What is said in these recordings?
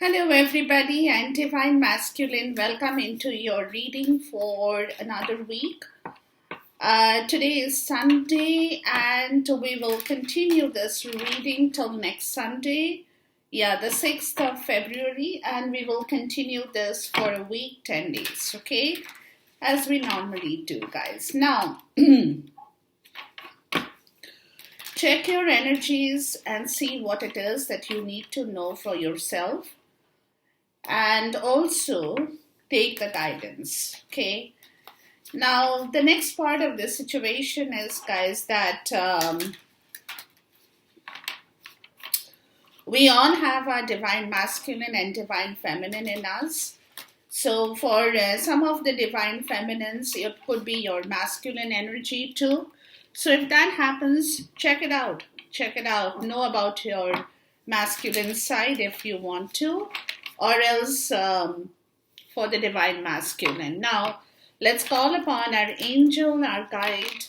Hello, everybody. I'm Divine Masculine. Welcome into your reading for another week. Today is Sunday, and we will continue this reading till next Sunday. The 6th of February, and we will continue this for a week, 10 days, okay? As we normally do, guys. Now, check your energies and see what it is that you need to know for yourself. And also take the guidance, okay? Now, the next part of this situation is, guys, that we all have our divine masculine and divine feminine in us. So for some of the divine feminines, it could be your masculine energy too. So if that happens, check it out. Check it out. Know about your masculine side if you want to, or else for the divine masculine. Now, let's call upon our angel, our guide,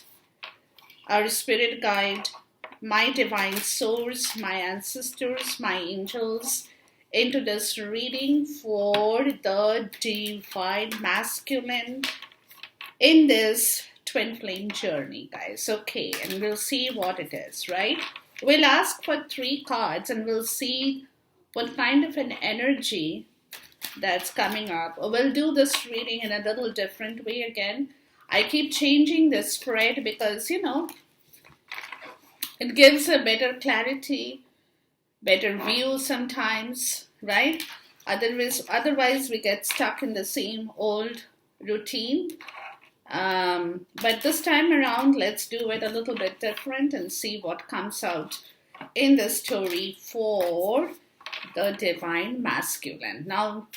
our spirit guide, my divine source, my ancestors, my angels, into this reading for the divine masculine in this twin flame journey, guys. Okay, and we'll see what it is, right? We'll ask for 3 cards and we'll see what kind of an energy that's coming up. We'll do this reading in a little different way again. I keep changing the spread because, it gives a better clarity, better view sometimes, right? Otherwise we get stuck in the same old routine. But this time around, let's do it a little bit different and see what comes out in the story for the divine masculine. Now,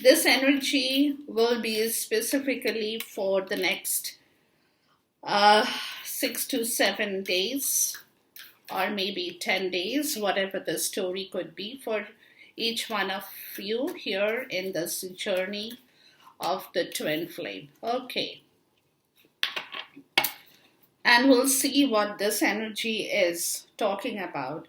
this energy will be specifically for the next 6 to 7 days, or maybe 10 days, whatever the story could be for each one of you here in this journey of the twin flame. Okay. And we'll see what this energy is talking about.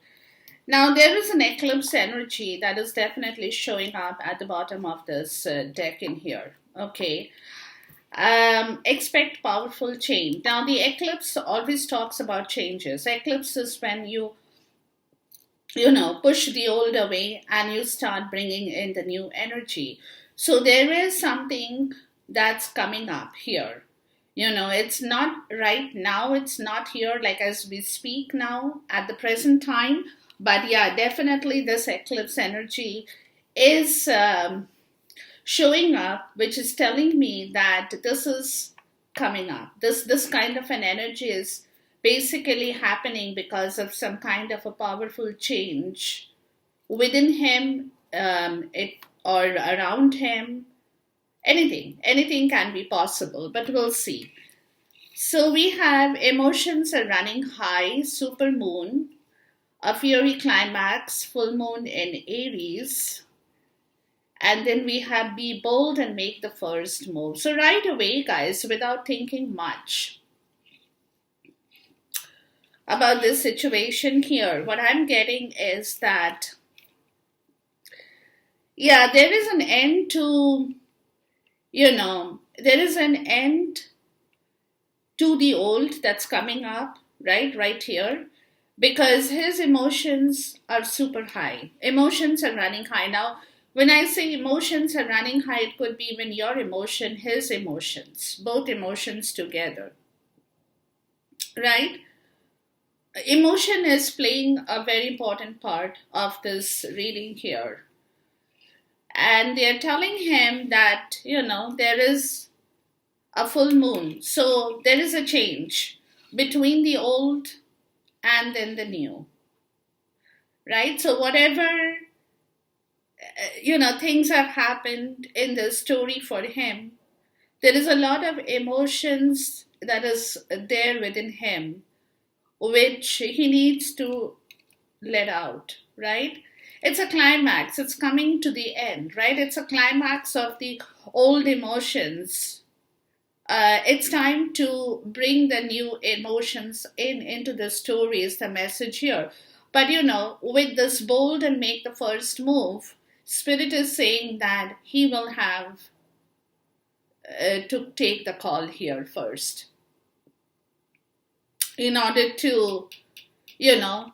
Now, there is an eclipse energy that is definitely showing up at the bottom of this deck in here. Okay. Expect powerful change. Now, the eclipse always talks about changes. Eclipse is when you push the old away and you start bringing in the new energy. So there is something that's coming up here. It's not right now. It's not here like as we speak now at the present time. But yeah, definitely this eclipse energy is showing up, which is telling me that this is coming up. This kind of an energy is basically happening because of some kind of a powerful change within him, or around him. Anything can be possible, but we'll see. So we have emotions are running high, super moon, a fiery climax, full moon in Aries, and then we have be bold and make the first move. So right away, guys, without thinking much about this situation here, what I'm getting is that, there is an end to, there is an end to the old that's coming up, right here. Because his emotions are super high. Emotions are running high. Now, when I say emotions are running high, it could be even your emotion, his emotions, both emotions together. Right? Emotion is playing a very important part of this reading here. And they're telling him that, there is a full moon. So there is a change between the old and then the new, right? So whatever, things have happened in the story for him, there is a lot of emotions that is there within him, which he needs to let out, right? It's a climax. It's coming to the end, right? It's a climax of the old emotions. It's time to bring the new emotions into the story is the message here. But with this bold and make the first move, Spirit is saying that he will have to take the call here first in order to, you know,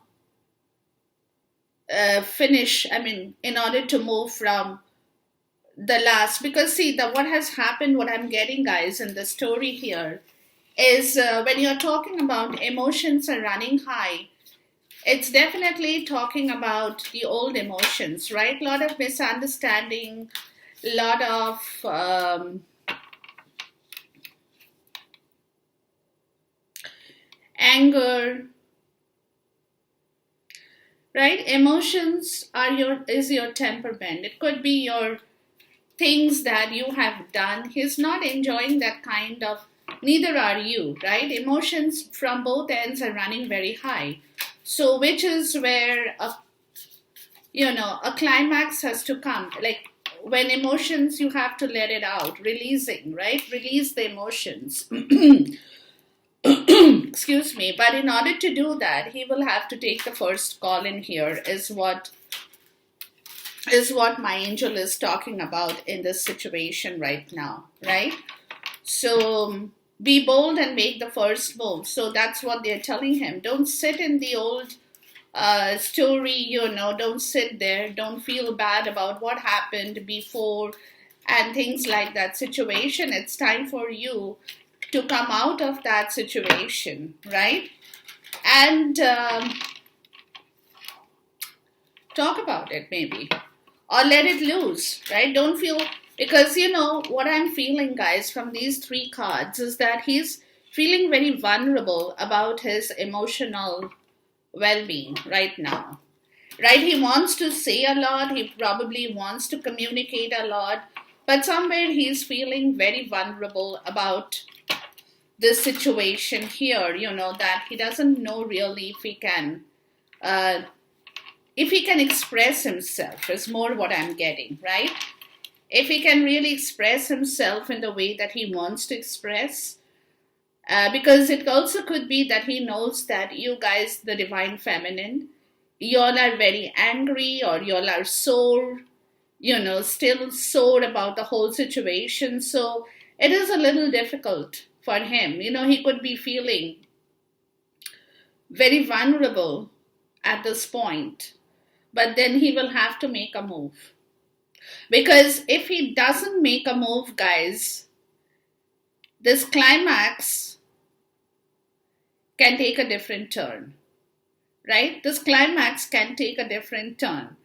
finish, I mean, in order to move from the last. Because see, what has happened, what I'm getting, guys, in the story here is when you're talking about emotions are running high, it's definitely talking about the old emotions, right? A lot of misunderstanding, a lot of anger, right? Emotions are your temperament. It could be your things that you have done. He's not enjoying that kind of, neither are you, right? Emotions from both ends are running very high. So which is where a climax has to come. Like when emotions, you have to let it out, releasing, right? Release the emotions. Excuse me. But in order to do that, he will have to take the first call in here, is what my angel is talking about in this situation right now, right? So be bold and make the first move. So that's what they're telling him. Don't sit in the old story, don't sit there. Don't feel bad about what happened before and things like that situation. It's time for you to come out of that situation, right? And talk about it maybe, or let it loose, right? Don't feel, because what I'm feeling, guys, from these three cards is that he's feeling very vulnerable about his emotional well-being right now, right? He wants to say a lot, he probably wants to communicate a lot, but somewhere he's feeling very vulnerable about this situation here, that he doesn't know really if he can express himself, is more what I'm getting, right? If he can really express himself in the way that he wants to express, because it also could be that he knows that you guys, the divine feminine, y'all are very angry, or y'all are sore, still sore about the whole situation. So it is a little difficult for him. He could be feeling very vulnerable at this point, but then he will have to make a move. Because if he doesn't make a move, guys, this climax can take a different turn, right? This climax can take a different turn.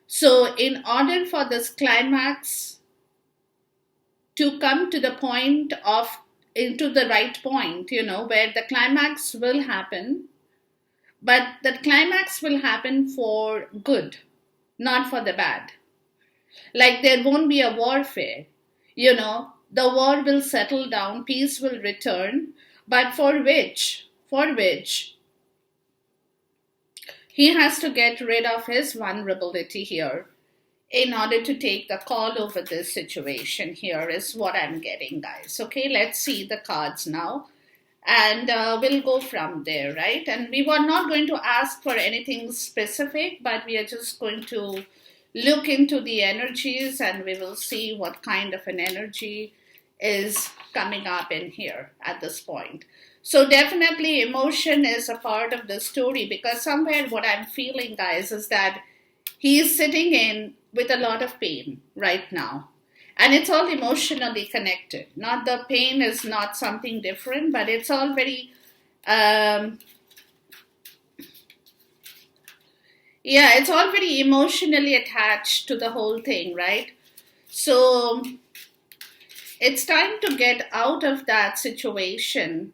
So in order for this climax to come to the point of, into the right point, where the climax will happen, but the climax will happen for good, not for the bad. Like there won't be a warfare, the war will settle down, peace will return, but for which he has to get rid of his vulnerability here in order to take the call over this situation here, is what I'm getting, guys. Okay, let's see the cards now. And we'll go from there, right? And we were not going to ask for anything specific, but we are just going to look into the energies, and we will see what kind of an energy is coming up in here at this point. So definitely emotion is a part of the story, because somewhere what I'm feeling, guys, is that he is sitting in with a lot of pain right now. And it's all emotionally connected. Not, the pain is not something different, but it's all very, it's all very emotionally attached to the whole thing, right? So it's time to get out of that situation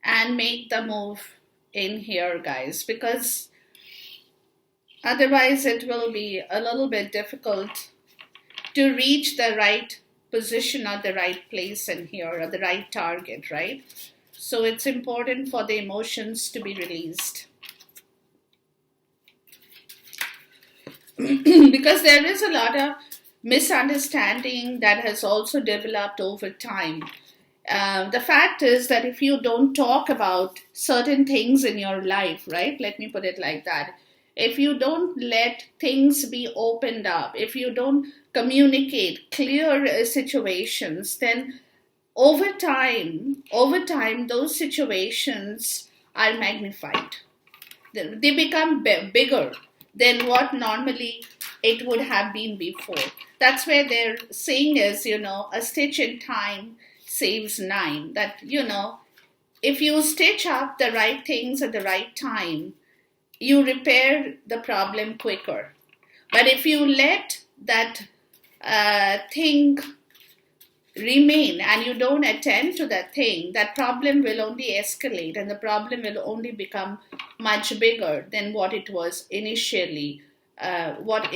and make the move in here, guys, because otherwise it will be a little bit difficult to reach the right position or the right place in here, or the right target, right? So it's important for the emotions to be released. Because there is a lot of misunderstanding that has also developed over time. The fact is that if you don't talk about certain things in your life, right? Let me put it like that. if you don't let things be opened up, if you don't communicate clear situations, then over time, those situations are magnified. They become bigger than what normally it would have been before. That's where their saying is, a stitch in time saves nine. That, if you stitch up the right things at the right time, you repair the problem quicker. But if you let that thing remain and you don't attend to that thing, that problem will only escalate and the problem will only become much bigger than what it was initially. What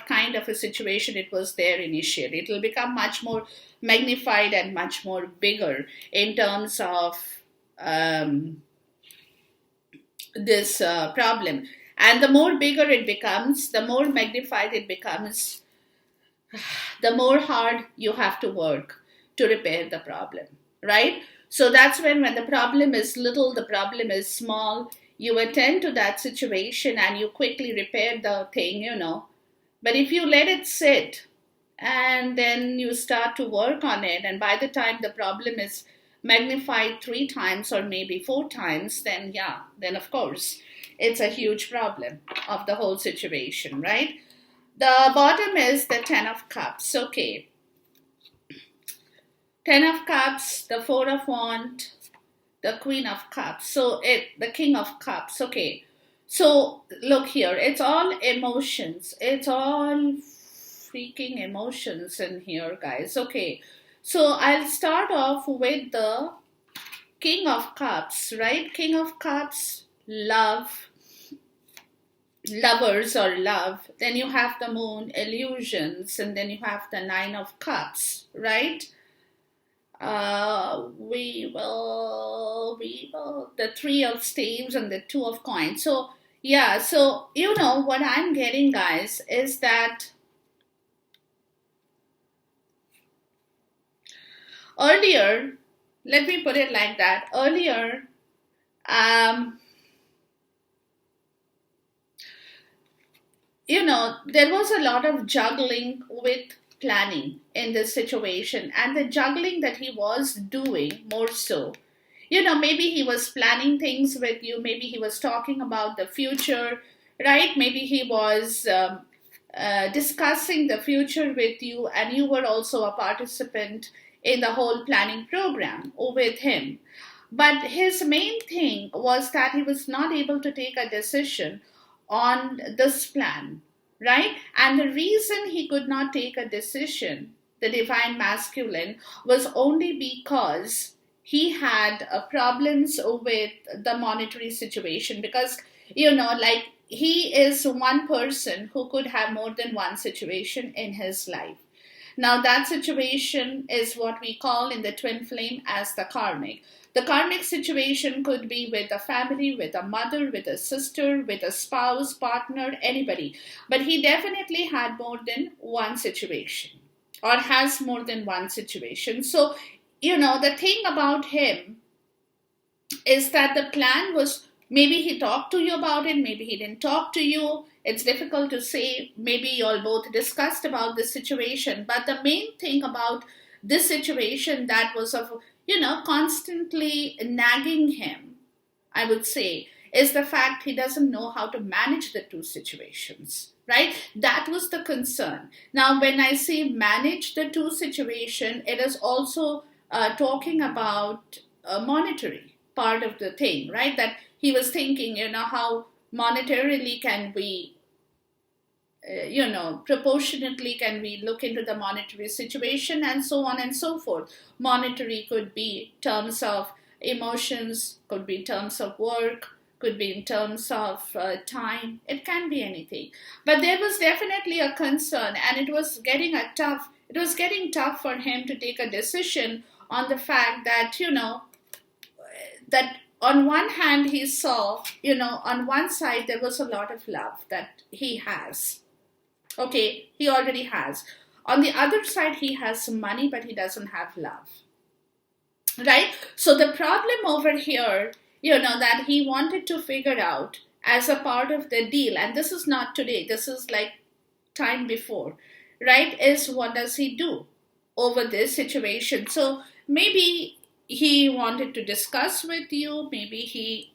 kind of a situation it was there initially. It will become much more magnified and much more bigger in terms of this problem. And the more bigger it becomes, the more magnified it becomes, the more hard you have to work to repair the problem, right? So that's when the problem is little, the problem is small, you attend to that situation and you quickly repair the thing, But if you let it sit and then you start to work on it, and by the time the problem is magnified 3 times or maybe 4 times, then of course it's a huge problem of the whole situation, right? The bottom is the 10 of Cups. Okay. 10 of Cups, the 4 of Wands, the Queen of Cups. So the King of Cups. Okay. So look here. It's all emotions. It's all freaking emotions in here, guys. Okay. So I'll start off with the King of Cups, right? King of Cups, love, lovers or love. Then you have the Moon, illusions, and then you have the 9 of Cups, right? We will the 3 of Staves and the 2 of Coins. So what I'm getting, guys, is that earlier, let me put it like that, earlier, there was a lot of juggling with planning in this situation, and the juggling that he was doing more so, maybe he was planning things with you, maybe he was talking about the future, right? Maybe he was discussing the future with you, and you were also a participant in the whole planning program with him. But his main thing was that he was not able to take a decision on this plan, right? And the reason he could not take a decision, the Divine Masculine, was only because he had problems with the monetary situation. Because, like, he is one person who could have more than one situation in his life. Now, that situation is what we call in the twin flame as the karmic. The karmic situation could be with a family, with a mother, with a sister, with a spouse, partner, anybody. But he definitely had more than one situation, or has more than one situation. So, the thing about him is that the plan was, maybe he talked to you about it, maybe he didn't talk to you. It's difficult to say. Maybe you all both discussed about this situation. But the main thing about this situation that was of, constantly nagging him, I would say, is the fact he doesn't know how to manage the two situations, right? That was the concern. Now, when I say manage the two situation, it is also talking about a monetary part of the thing, right? That he was thinking, how monetarily can we, proportionately can we look into the monetary situation, and so on and so forth. Monetary could be terms of emotions, could be in terms of work, could be in terms of time. It can be anything. But there was definitely a concern, and it was getting tough for him to take a decision on the fact that, that on one hand he saw, on one side there was a lot of love that he has. Okay, he already has. On the other side, he has some money, but he doesn't have love. Right? So the problem over here that he wanted to figure out as a part of the deal, and this is not today, this is like time before, right? Is what does he do over this situation? So maybe he wanted to discuss with you, maybe he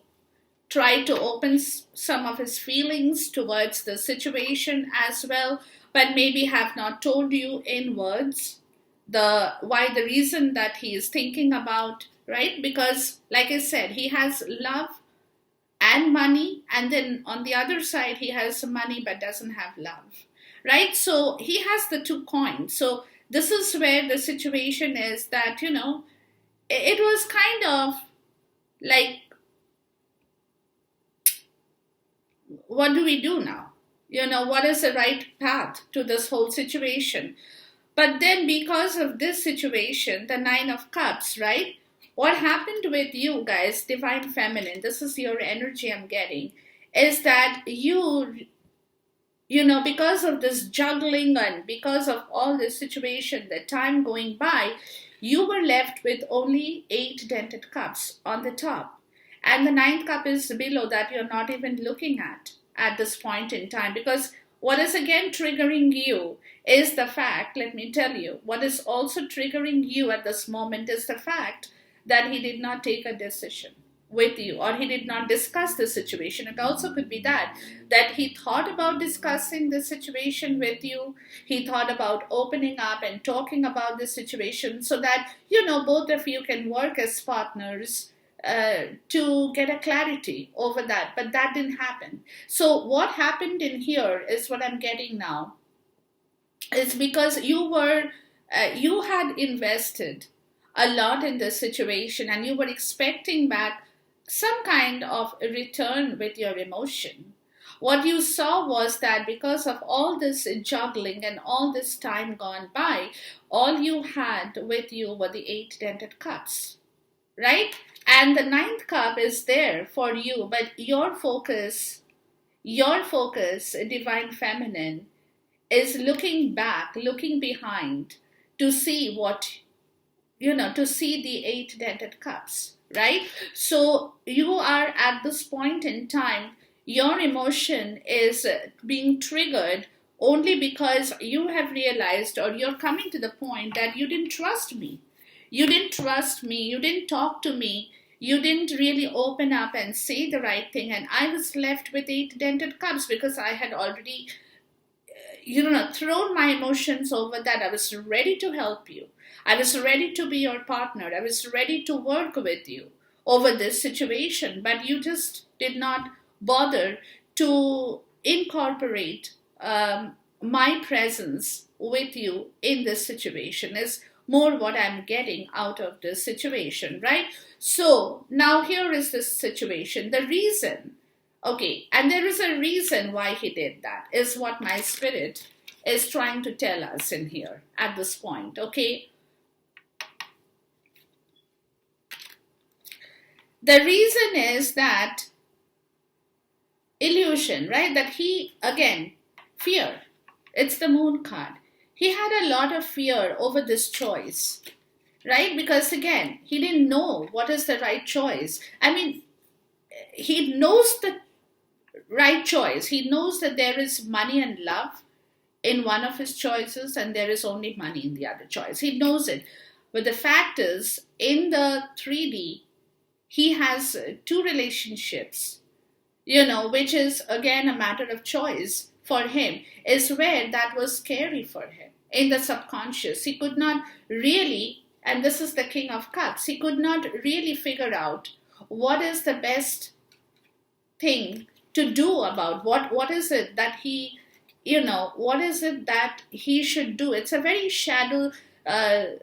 tried to open some of his feelings towards the situation as well, but maybe have not told you in words the reason that he is thinking about, right? Because like I said, he has love and money, and then on the other side he has money but doesn't have love, right? So he has the two coins. So this is where the situation is that it was kind of like, what do we do now? What is the right path to this whole situation? But then because of this situation, the Nine of Cups, right? What happened with you guys, Divine Feminine, this is your energy I'm getting, is that because of this juggling and because of all this situation, the time going by, you were left with only 8 dented cups on the top. And the ninth cup is below that you're not even looking at this point in time. Because what is again triggering you is the fact, let me tell you, what is also triggering you at this moment is the fact that he did not take a decision with you, or he did not discuss the situation. It also could be that he thought about discussing the situation with you. He thought about opening up and talking about the situation so that both of you can work as partners to get a clarity over that. But that didn't happen. So what happened in here is what I'm getting now. It's because you had invested a lot in this situation and you were expecting back some kind of return with your emotion. What you saw was that because of all this juggling and all this time gone by, all you had with you were the 8 dented cups, right? And the ninth cup is there for you, but your focus, Divine Feminine, is looking back, looking behind to see to see the 8 dented cups, right? So you are at this point in time, your emotion is being triggered only because you have realized, or you're coming to the point that you didn't trust me. You didn't trust me, you didn't talk to me, you didn't really open up and say the right thing, and I was left with 8 dented cups because I had already thrown my emotions over that. I was ready to help you. I was ready to be your partner. I was ready to work with you over this situation, but you just did not bother to incorporate my presence with you in this situation, is more what I'm getting out of this situation, right? So now here is this situation. The reason, okay, and there is a reason why he did that, is what my spirit is trying to tell us in here at this point, okay? The reason is that illusion, right? That he, again, fear. It's the Moon card. He had a lot of fear over this choice, right? Because again, he didn't know what is the right choice. I mean, he knows the right choice. He knows that there is money and love in one of his choices and there is only money in the other choice. He knows it. But the fact is, in the 3D, he has 2 relationships, which is again a matter of choice for him, is where that was scary for him. In the subconscious, he could not really, and this is the King of Cups, he could not really figure out what is the best thing to do about what is it that he, what is it that he should do. It's a very shadow,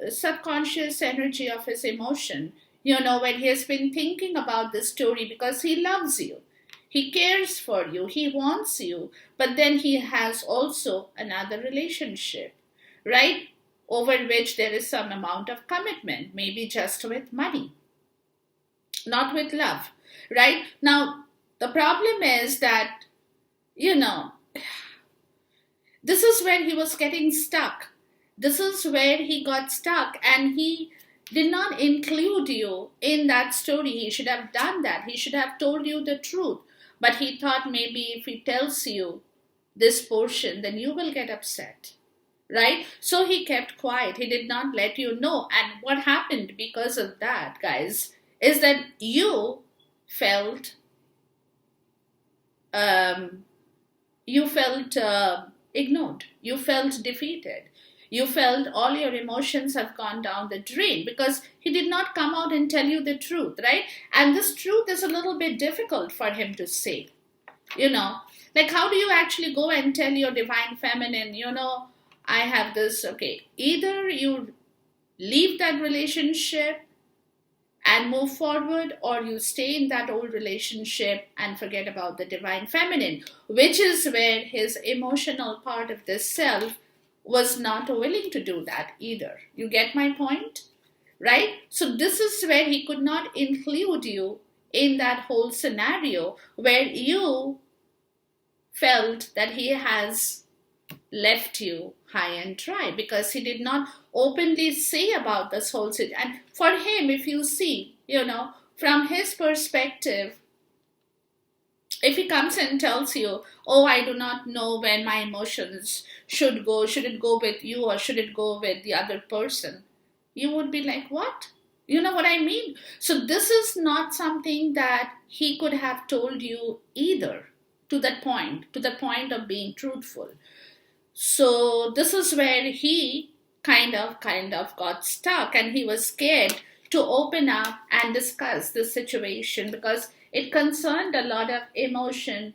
subconscious energy of his emotion, when he has been thinking about this story, because he loves you. He cares for you, he wants you, but then he has also another relationship, right? Over which there is some amount of commitment, maybe just with money, not with love, right? Now, the problem is that, this is where he was getting stuck. This is where he got stuck, and he did not include you in that story. He should have done that. He should have told you the truth. But he thought maybe if he tells you this portion, then you will get upset. Right? So he kept quiet. He did not let you know. And what happened because of that, guys, is that you felt um, ignored. You felt defeated. You felt all your emotions have gone down the drain because he did not come out and tell you the truth, right? And this truth is a little bit difficult for him to say. You know, like how do you actually go and tell your divine feminine, I have this, okay, either you leave that relationship and move forward, or you stay in that old relationship and forget about the divine feminine, which is where his emotional part of this self was not willing to do that either. You get my point? Right? So this is where he could not include you in that whole scenario where you felt that he has left you high and dry because he did not openly say about this whole situation. And for him, if you see, from his perspective, if he comes and tells you, oh, I do not know when my emotions should go, should it go with you or should it go with the other person? You would be like, what? You know what I mean? So this is not something that he could have told you either to the point of being truthful. So this is where he kind of got stuck, and he was scared to open up and discuss this situation because it concerned a lot of emotional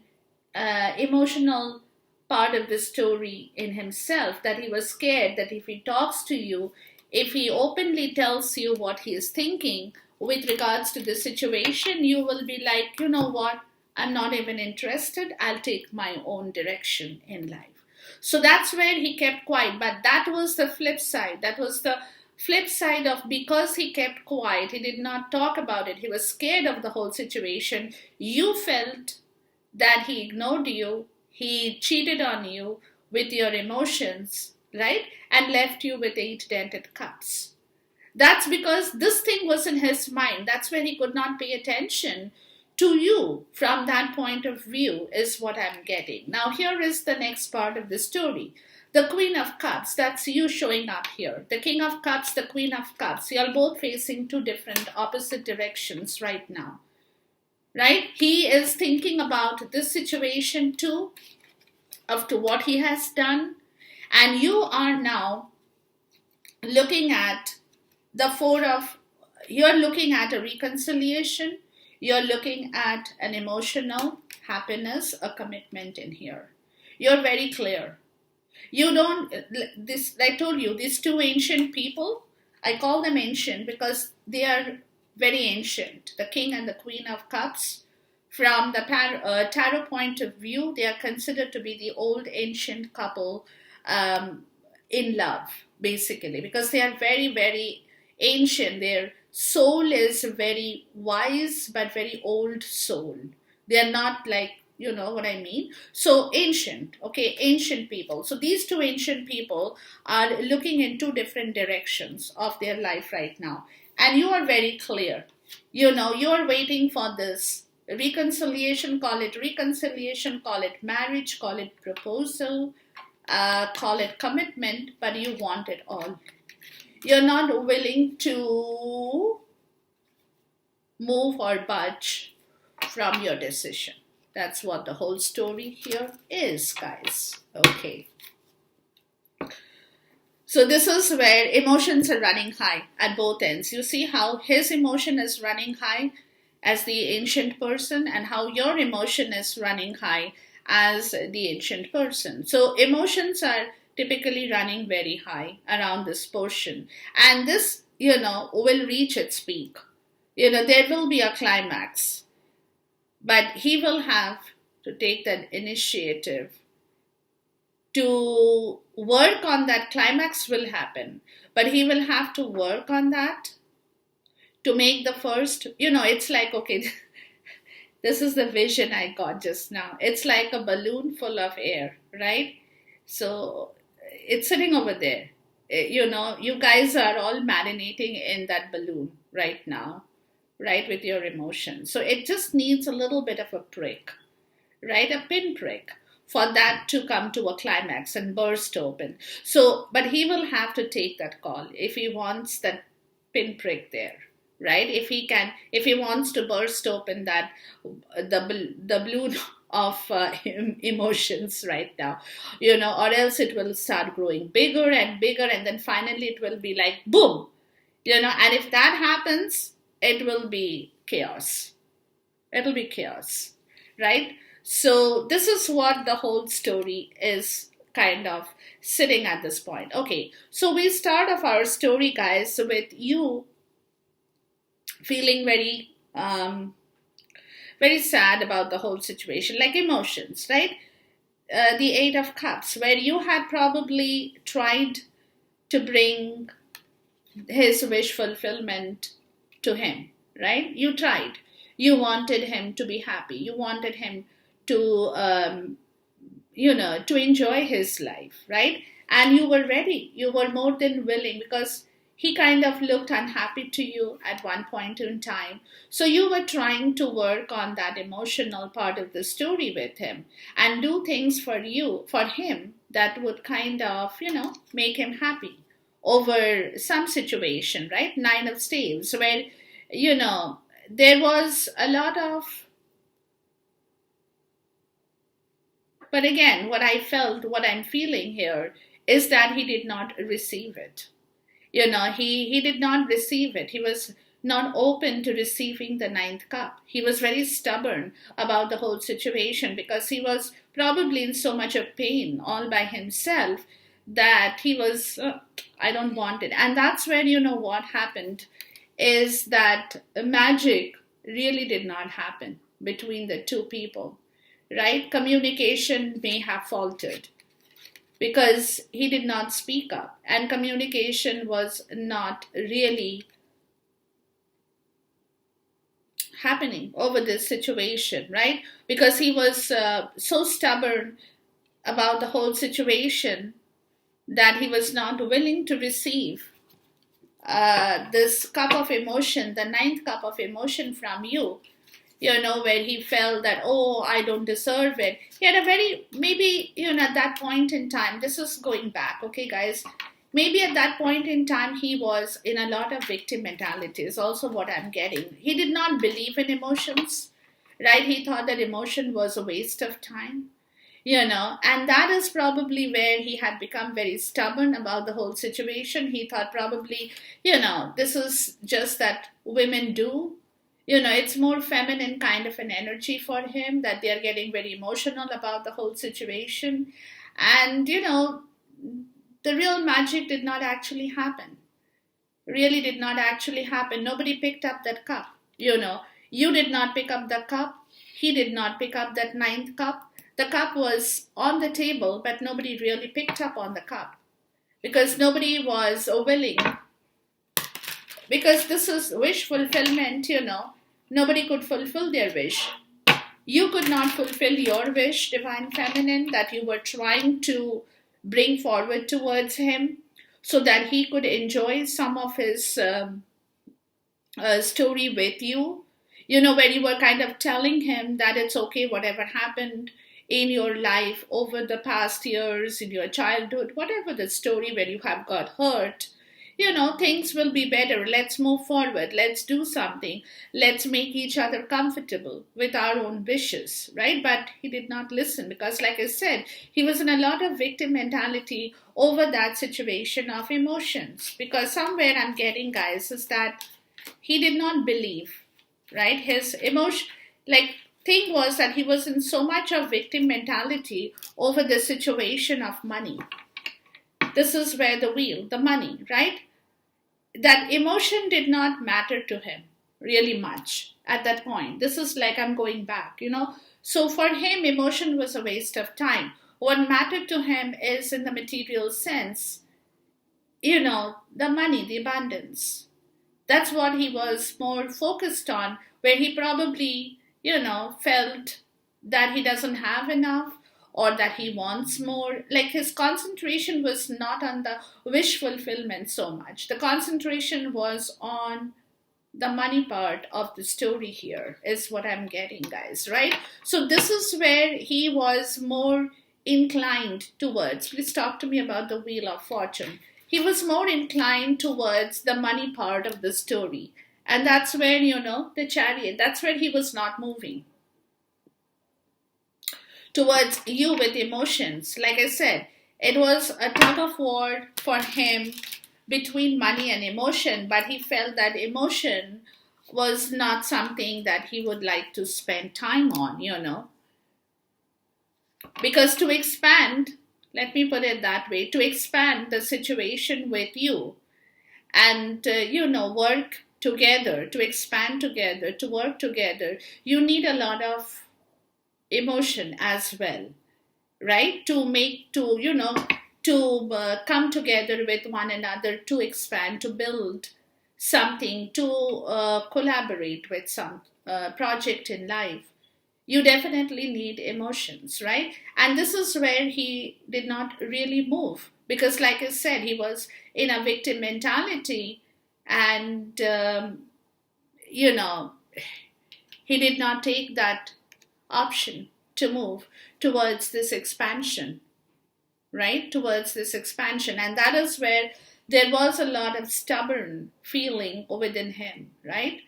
part of the story in himself, that he was scared that if he talks to you, if he openly tells you what he is thinking with regards to the situation, you will be like, you know what, I'm not even interested. I'll take my own direction in life. So that's where he kept quiet. But that was the flip side. That was the flip side of, because he kept quiet, he did not talk about it, he was scared of the whole situation. You felt that he ignored you, he cheated on you with your emotions, right? And left you with 8 dented cups. That's because this thing was in his mind. That's where he could not pay attention to you from that point of view, is what I'm getting. Now, here is the next part of the story. The Queen of Cups, that's you showing up here. The King of Cups, the Queen of Cups. You're both facing 2 different opposite directions right now. Right? He is thinking about this situation too, of to what he has done. And you are now looking at you're looking at a reconciliation. You're looking at an emotional happiness, a commitment in here. You're very clear. You don't, I told you, these 2 ancient people, I call them ancient because they are very ancient. The King and the Queen of Cups, from the tarot point of view, they are considered to be the old ancient couple in love, basically, because they are very, very ancient. Their soul is very wise, but very old soul. They are not like, you know what I mean? So ancient, okay, ancient people. So these 2 ancient people are looking in 2 different directions of their life right now. And you are very clear. You are waiting for this reconciliation, call it marriage, call it proposal, call it commitment, but you want it all. You're not willing to move or budge from your decision. That's what the whole story here is, guys. Okay. So this is where emotions are running high at both ends. You see how his emotion is running high as the ancient person, and how your emotion is running high as the ancient person. So emotions are typically running very high around this portion. And this, will reach its peak. There will be a climax. But he will have to take that initiative to work on that. Climax will happen, but he will have to work on that to make the first, it's like, okay, this is the vision I got just now. It's like a balloon full of air, right? So it's sitting over there. You guys are all marinating in that balloon right now, right, with your emotions. So it just needs a little bit of a prick, right? A pinprick for that to come to a climax and burst open. So, but he will have to take that call if he wants that pinprick there, right? If he wants to burst open that the balloon of emotions right now, or else it will start growing bigger and bigger, and then finally it will be like boom, and if that happens, it will be chaos. It'll be chaos, right? So this is what the whole story is kind of sitting at this point. Okay, so we start off our story, guys, with you feeling very sad about the whole situation, like emotions, right? The Eight of Cups, where you had probably tried to bring his wish fulfillment to him, right? You tried. You wanted him to be happy. You wanted him to, to enjoy his life, right? And you were ready. You were more than willing because he kind of looked unhappy to you at one point in time. So you were trying to work on that emotional part of the story with him and do things for him that would kind of, make him happy over some situation, right? Nine of Staves, where, there was a lot of, but again, what I'm feeling here is that he did not receive it. He did not receive it. He was not open to receiving the ninth cup. He was very stubborn about the whole situation because he was probably in so much of pain all by himself that he was, I don't want it. And that's where, what happened is that magic really did not happen between the two people, right? Communication may have faltered because he did not speak up, and communication was not really happening over this situation, right? Because he was so stubborn about the whole situation that he was not willing to receive this cup of emotion, the ninth cup of emotion from you, where he felt that, oh, I don't deserve it. He had a very, maybe, at that point in time, this is going back, okay, guys, maybe at that point in time, he was in a lot of victim mentality, is also what I'm getting. He did not believe in emotions, right? He thought that emotion was a waste of time. And that is probably where he had become very stubborn about the whole situation. He thought probably, this is just that women do. It's more feminine kind of an energy for him, that they are getting very emotional about the whole situation. And, the real magic did not actually happen. Really did not actually happen. Nobody picked up that cup. You did not pick up the cup. He did not pick up that ninth cup. The cup was on the table, but nobody really picked up on the cup because nobody was willing. Because this is wish fulfillment, nobody could fulfill their wish. You could not fulfill your wish, Divine Feminine, that you were trying to bring forward towards him so that he could enjoy some of his story with you. Where you were kind of telling him that it's okay, whatever happened in your life over the past years, in your childhood, whatever the story where you have got hurt, things will be better. Let's move forward. Let's do something. Let's make each other comfortable with our own wishes, right? But he did not listen because, like I said, he was in a lot of victim mentality over that situation of emotions. Because somewhere I'm getting, guys, is that he did not believe, right? His emotion, thing was that he was in so much of victim mentality over the situation of money. This is where the money, right? That emotion did not matter to him really much at that point. This is like I'm going back, So for him, emotion was a waste of time. What mattered to him is in the material sense, the money, the abundance. That's what he was more focused on, where he probably felt that he doesn't have enough, or that he wants more. Like his concentration was not on the wish fulfillment so much. The concentration was on the money part of the story here, is what I'm getting, guys, right? So this is where he was more inclined towards. Please talk to me about the Wheel of Fortune. He was more inclined towards the money part of the story. And that's where, the Chariot, that's where he was not moving towards you with emotions. Like I said, it was a tug of war for him between money and emotion, but he felt that emotion was not something that he would like to spend time on, Because to expand, let me put it that way, to expand the situation with you and, work together, to expand together, to work together, you need a lot of emotion as well, right? To come together with one another, to expand, to build something, to collaborate with some project in life. You definitely need emotions, right? And this is where he did not really move because, like I said, he was in a victim mentality and, he did not take that option to move towards this expansion, right? Towards this expansion. And that is where there was a lot of stubborn feeling within him, right?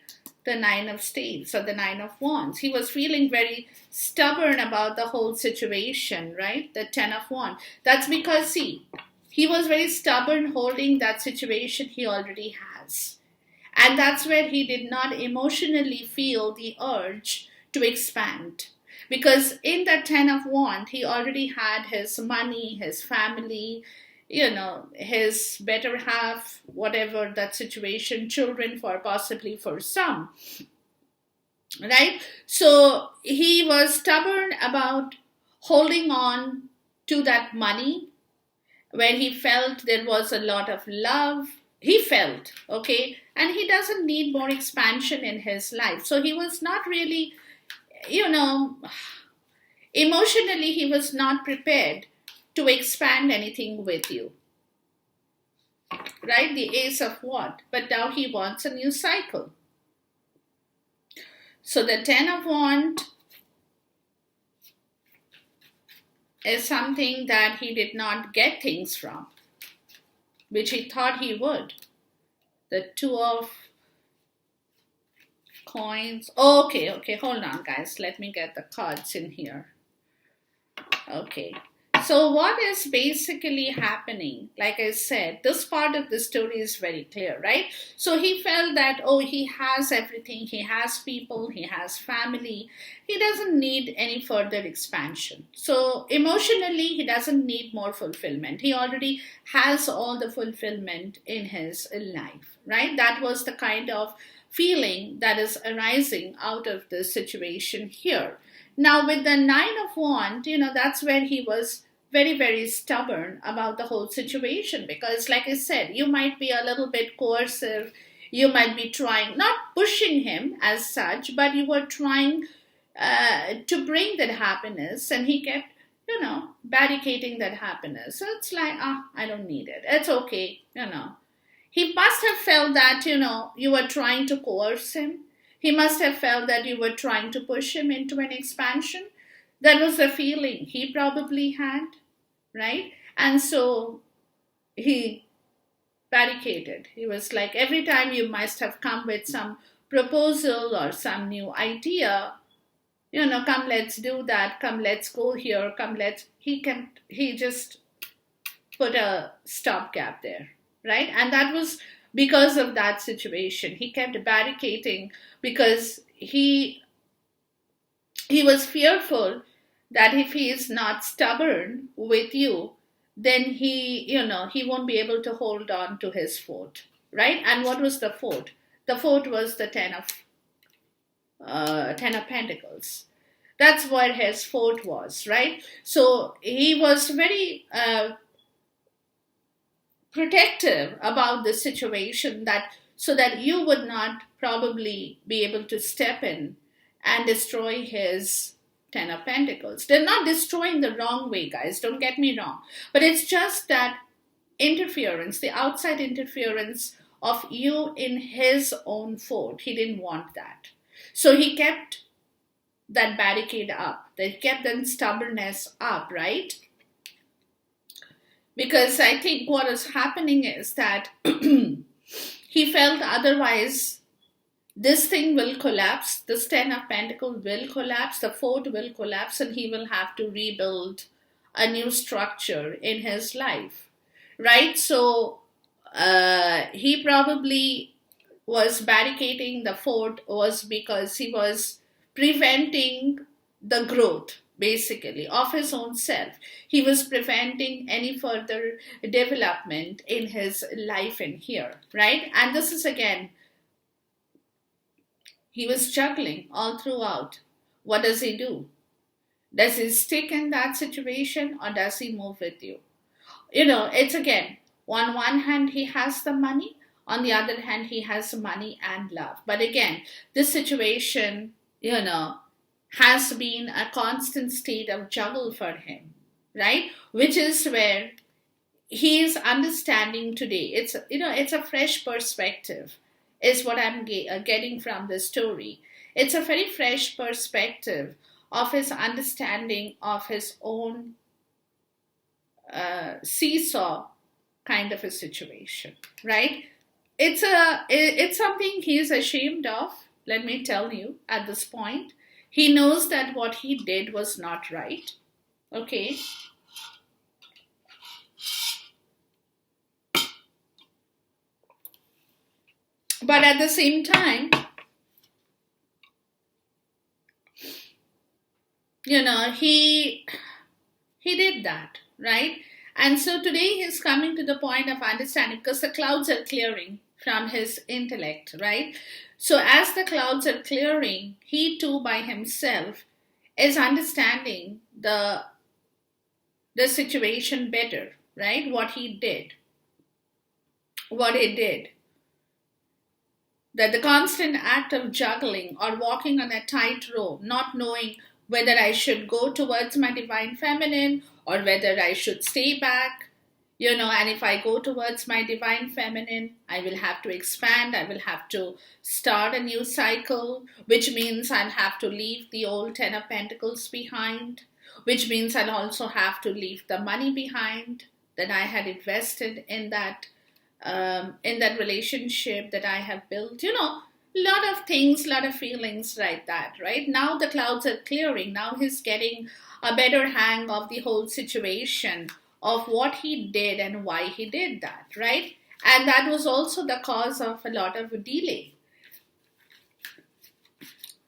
The Nine of Staves or the Nine of Wands. He was feeling very stubborn about the whole situation, right? The Ten of Wands. That's because, see, he was very stubborn holding that situation he already has. And that's where he did not emotionally feel the urge to expand. Because in the Ten of Wands, he already had his money, his family, his better half, whatever that situation, children possibly for some, right? So he was stubborn about holding on to that money where he felt there was a lot of love. He felt, okay, and he doesn't need more expansion in his life. So he was not really, emotionally, he was not prepared to expand anything with you, right? The Ace of Wands. But now he wants a new cycle. So the Ten of Wands is something that he did not get things from, which he thought he would. The Two of Coins. Okay, hold on, guys. Let me get the cards in here. Okay. So what is basically happening? Like I said, this part of the story is very clear, right? So he felt that, he has everything. He has people. He has family. He doesn't need any further expansion. So emotionally, he doesn't need more fulfillment. He already has all the fulfillment in his life, right? That was the kind of feeling that is arising out of the situation here. Now, with the Nine of Wands, that's where he was very, very stubborn about the whole situation because, like I said, you might be a little bit coercive. You might be trying, not pushing him as such, but you were trying to bring that happiness, and he kept, barricading that happiness. So it's like, I don't need it. It's okay, He must have felt that, you were trying to coerce him. He must have felt that you were trying to push him into an expansion. That was the feeling he probably had, right? And so he barricaded. He was like, every time you must have come with some proposal or some new idea, come, let's do that. Come, let's go here. Come, he just put a stopgap there, right? And that was because of that situation. He kept barricading because he was fearful that if he is not stubborn with you, then he won't be able to hold on to his fort, right? And what was the fort? The fort was the Ten of Pentacles. That's where his fort was, right? So he was very protective about the situation, so that you would not probably be able to step in and destroy his Ten of Pentacles. They're not destroying the wrong way, guys. Don't get me wrong. But it's just that interference, the outside interference of you in his own fort. He didn't want that. So he kept that barricade up. They kept that stubbornness up, right? Because I think what is happening is that he felt otherwise this thing will collapse, this Ten of Pentacles will collapse, the fort will collapse, and he will have to rebuild a new structure in his life, right? So he probably was barricading the fort was because he was preventing the growth, basically, of his own self. He was preventing any further development in his life in here, right? And this is again, he was juggling all throughout. What does he do? Does he stick in that situation or does he move with you? It's again, on one hand, he has the money. On the other hand, he has money and love. But again, this situation, has been a constant state of juggle for him, right? Which is where he is understanding today. It's a fresh perspective is what I'm getting from the story. It's a very fresh perspective of his understanding of his own seesaw kind of a situation, right? It's something he is ashamed of, let me tell you, at this point. He knows that what he did was not right, okay? But at the same time, he did that, right? And so today he's coming to the point of understanding because the clouds are clearing from his intellect, right? So as the clouds are clearing, he too by himself is understanding the situation better, right? What he did. That the constant act of juggling or walking on a tightrope, not knowing whether I should go towards my divine feminine or whether I should stay back, and if I go towards my divine feminine, I will have to expand, I will have to start a new cycle, which means I'll have to leave the old Ten of Pentacles behind, which means I'll also have to leave the money behind that I had invested in that relationship that I have built, lot of things, lot of feelings like that, right? Now the clouds are clearing. Now he's getting a better hang of the whole situation of what he did and why he did that, right? And that was also the cause of a lot of delay.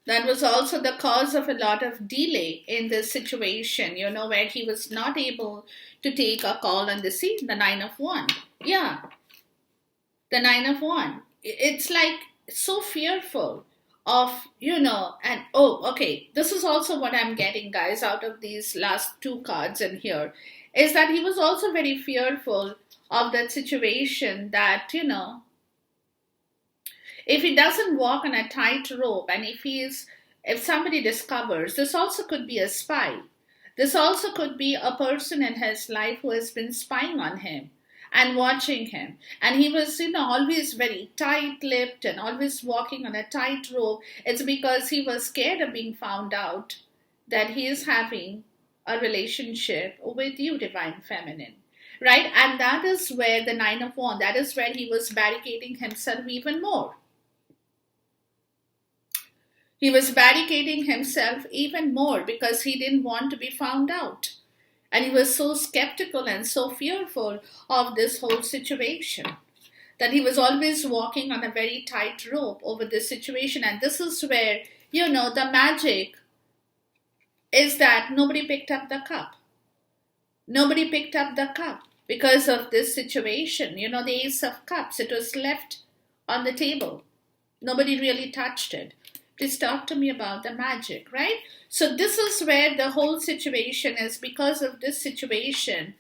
That was also the cause of a lot of delay in this situation, where he was not able to take a call on the Nine of Wands. Yeah. The Nine of Wands. It's like so fearful of, okay, this is also what I'm getting, guys, out of these last two cards in here, is that he was also very fearful of that situation that, if he doesn't walk on a tightrope and if somebody discovers, this also could be a spy. This also could be a person in his life who has been spying on him and watching him. And he was, always very tight-lipped and always walking on a tightrope. It's because he was scared of being found out that he is having a relationship with you, Divine Feminine, right? And that is where the Nine of Wands, that is where he was barricading himself even more. He was barricading himself even more because he didn't want to be found out. And he was so skeptical and so fearful of this whole situation that he was always walking on a very tight rope over this situation. And this is where, the magic is that nobody picked up the cup. Nobody picked up the cup because of this situation. The Ace of Cups, it was left on the table. Nobody really touched it. Please talk to me about the magic, right? So this is where the whole situation is. Because of this situation,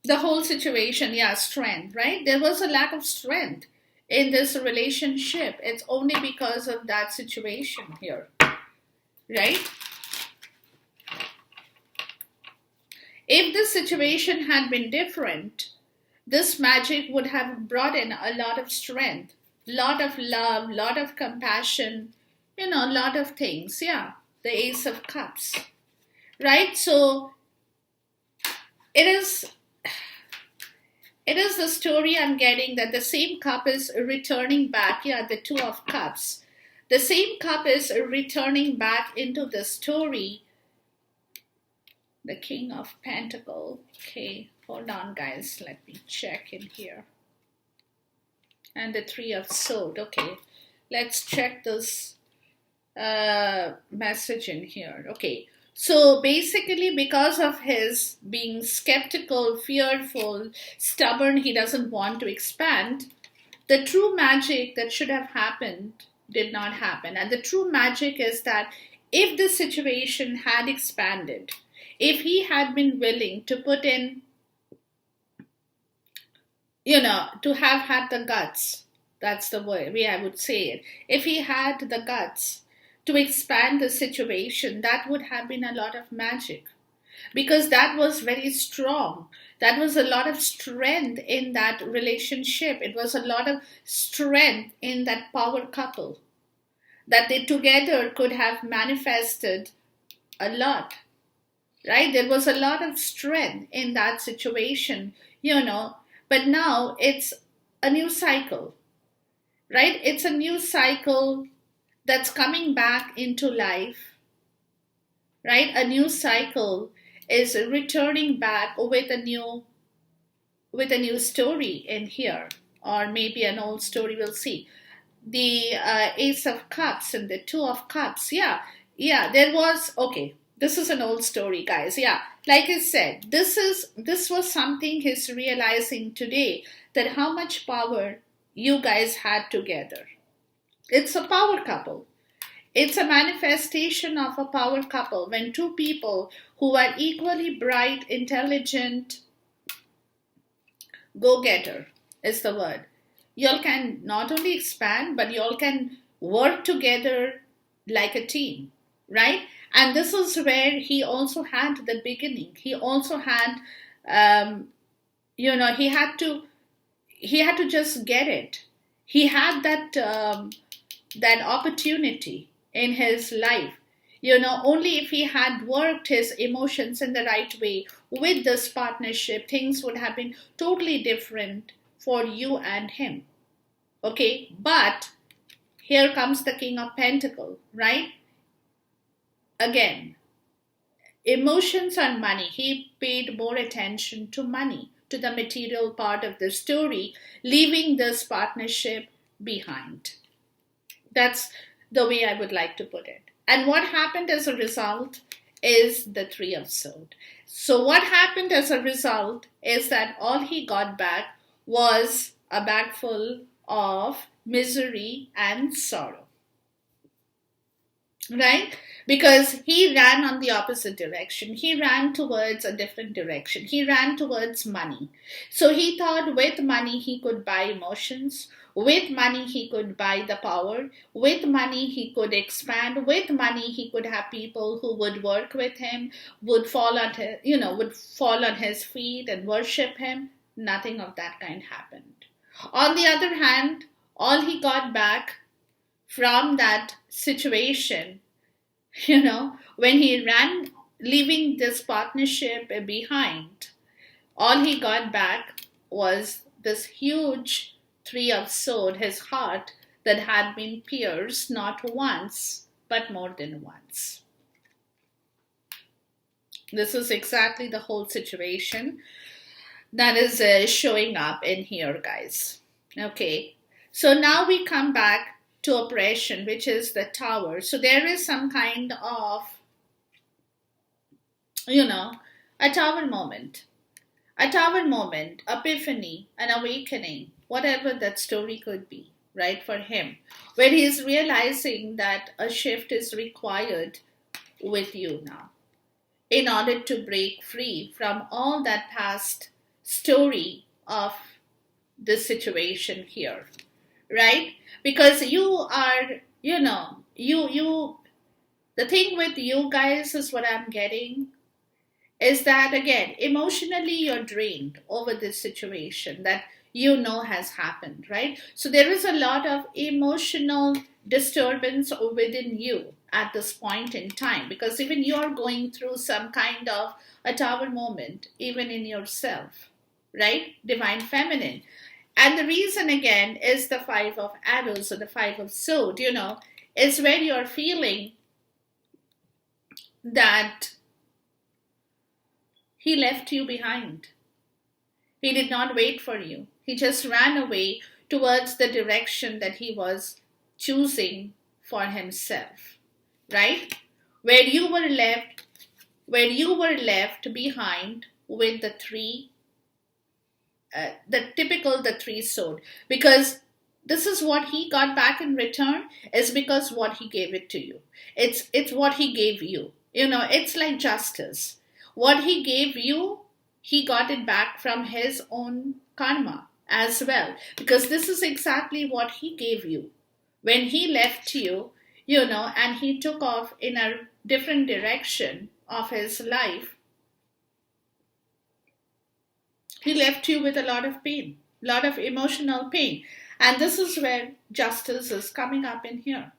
the whole situation, strength, right? There was a lack of strength in this relationship. It's only because of that situation here, right? If the situation had been different, this magic would have brought in a lot of strength, lot of love, lot of compassion, a lot of things. Yeah, the Ace of Cups, right? So it is the story I'm getting, that the same cup is returning back. Yeah, the Two of Cups. The same cup is returning back into the story. The King of Pentacles. Okay, hold on, guys. Let me check in here. And the Three of Swords. Okay, let's check this message in here. Okay, so basically, because of his being skeptical, fearful, stubborn, he doesn't want to expand. The true magic that should have happened did not happen. And the true magic is that if the situation had expanded, if he had been willing to put in, to have had the guts, that's the way I would say it. If he had the guts to expand the situation, that would have been a lot of magic, because that was very strong. That was a lot of strength in that relationship. It was a lot of strength in that power couple, that they together could have manifested a lot, right? There was a lot of strength in that situation, but now it's a new cycle, right? It's a new cycle that's coming back into life, right? A new cycle is returning back with a new story in here, or maybe an old story. We'll see. The Ace of Cups and the Two of Cups. Yeah, there was, okay, this is an old story, guys. Yeah, like I said, this was something he's realizing today, that how much power you guys had together. It's a power couple. It's a manifestation of a power couple, when two people who are equally bright, intelligent, go-getter is the word. Y'all can not only expand, but y'all can work together like a team, right? And this is where he also had the beginning. He also had, he had to just get it. He had that opportunity in his life. Only if he had worked his emotions in the right way with this partnership, things would have been totally different for you and him. Okay, but here comes the King of Pentacles, right? Again, emotions and money. He paid more attention to money, to the material part of the story, leaving this partnership behind. That's the way I would like to put it. And what happened as a result is the Three of Swords. So what happened as a result is that all he got back was a bag full of misery and sorrow, right? Because he ran on the opposite direction. He ran towards a different direction. He ran towards money. So he thought with money he could buy emotions. With money he could buy the power. With money he could expand. With money he could have people who would work with him, would fall on his feet and worship him. Nothing of that kind happened. On the other hand, all he got back from that situation, when he ran, leaving this partnership behind, all he got back was this huge Three of Swords, his heart that had been pierced not once, but more than once. This is exactly the whole situation that is showing up in here, guys. Okay, so now we come back to oppression, which is the Tower. So there is some kind of, a tower moment, epiphany, an awakening, whatever that story could be, right, for him, where he's realizing that a shift is required with you now in order to break free from all that past story of this situation here, right? Because you are, you the thing with you guys is what I'm getting is that again emotionally you're drained over this situation that has happened, right? So there is a lot of emotional disturbance within you at this point in time, because even you're going through some kind of a tower moment even in yourself, right? Divine feminine. And the reason again is the five of arrows or the five of sword, is where you're feeling that he left you behind. He did not wait for you. He just ran away towards the direction that he was choosing for himself, right? Where you were left, behind with the three, the three sword, because this is what he got back in return is because what he gave it to you. It's what he gave you. It's like justice. What he gave you, he got it back from his own karma as well. Because this is exactly what he gave you. When he left you, and he took off in a different direction of his life, he left you with a lot of pain, lot of emotional pain. And this is where justice is coming up in here.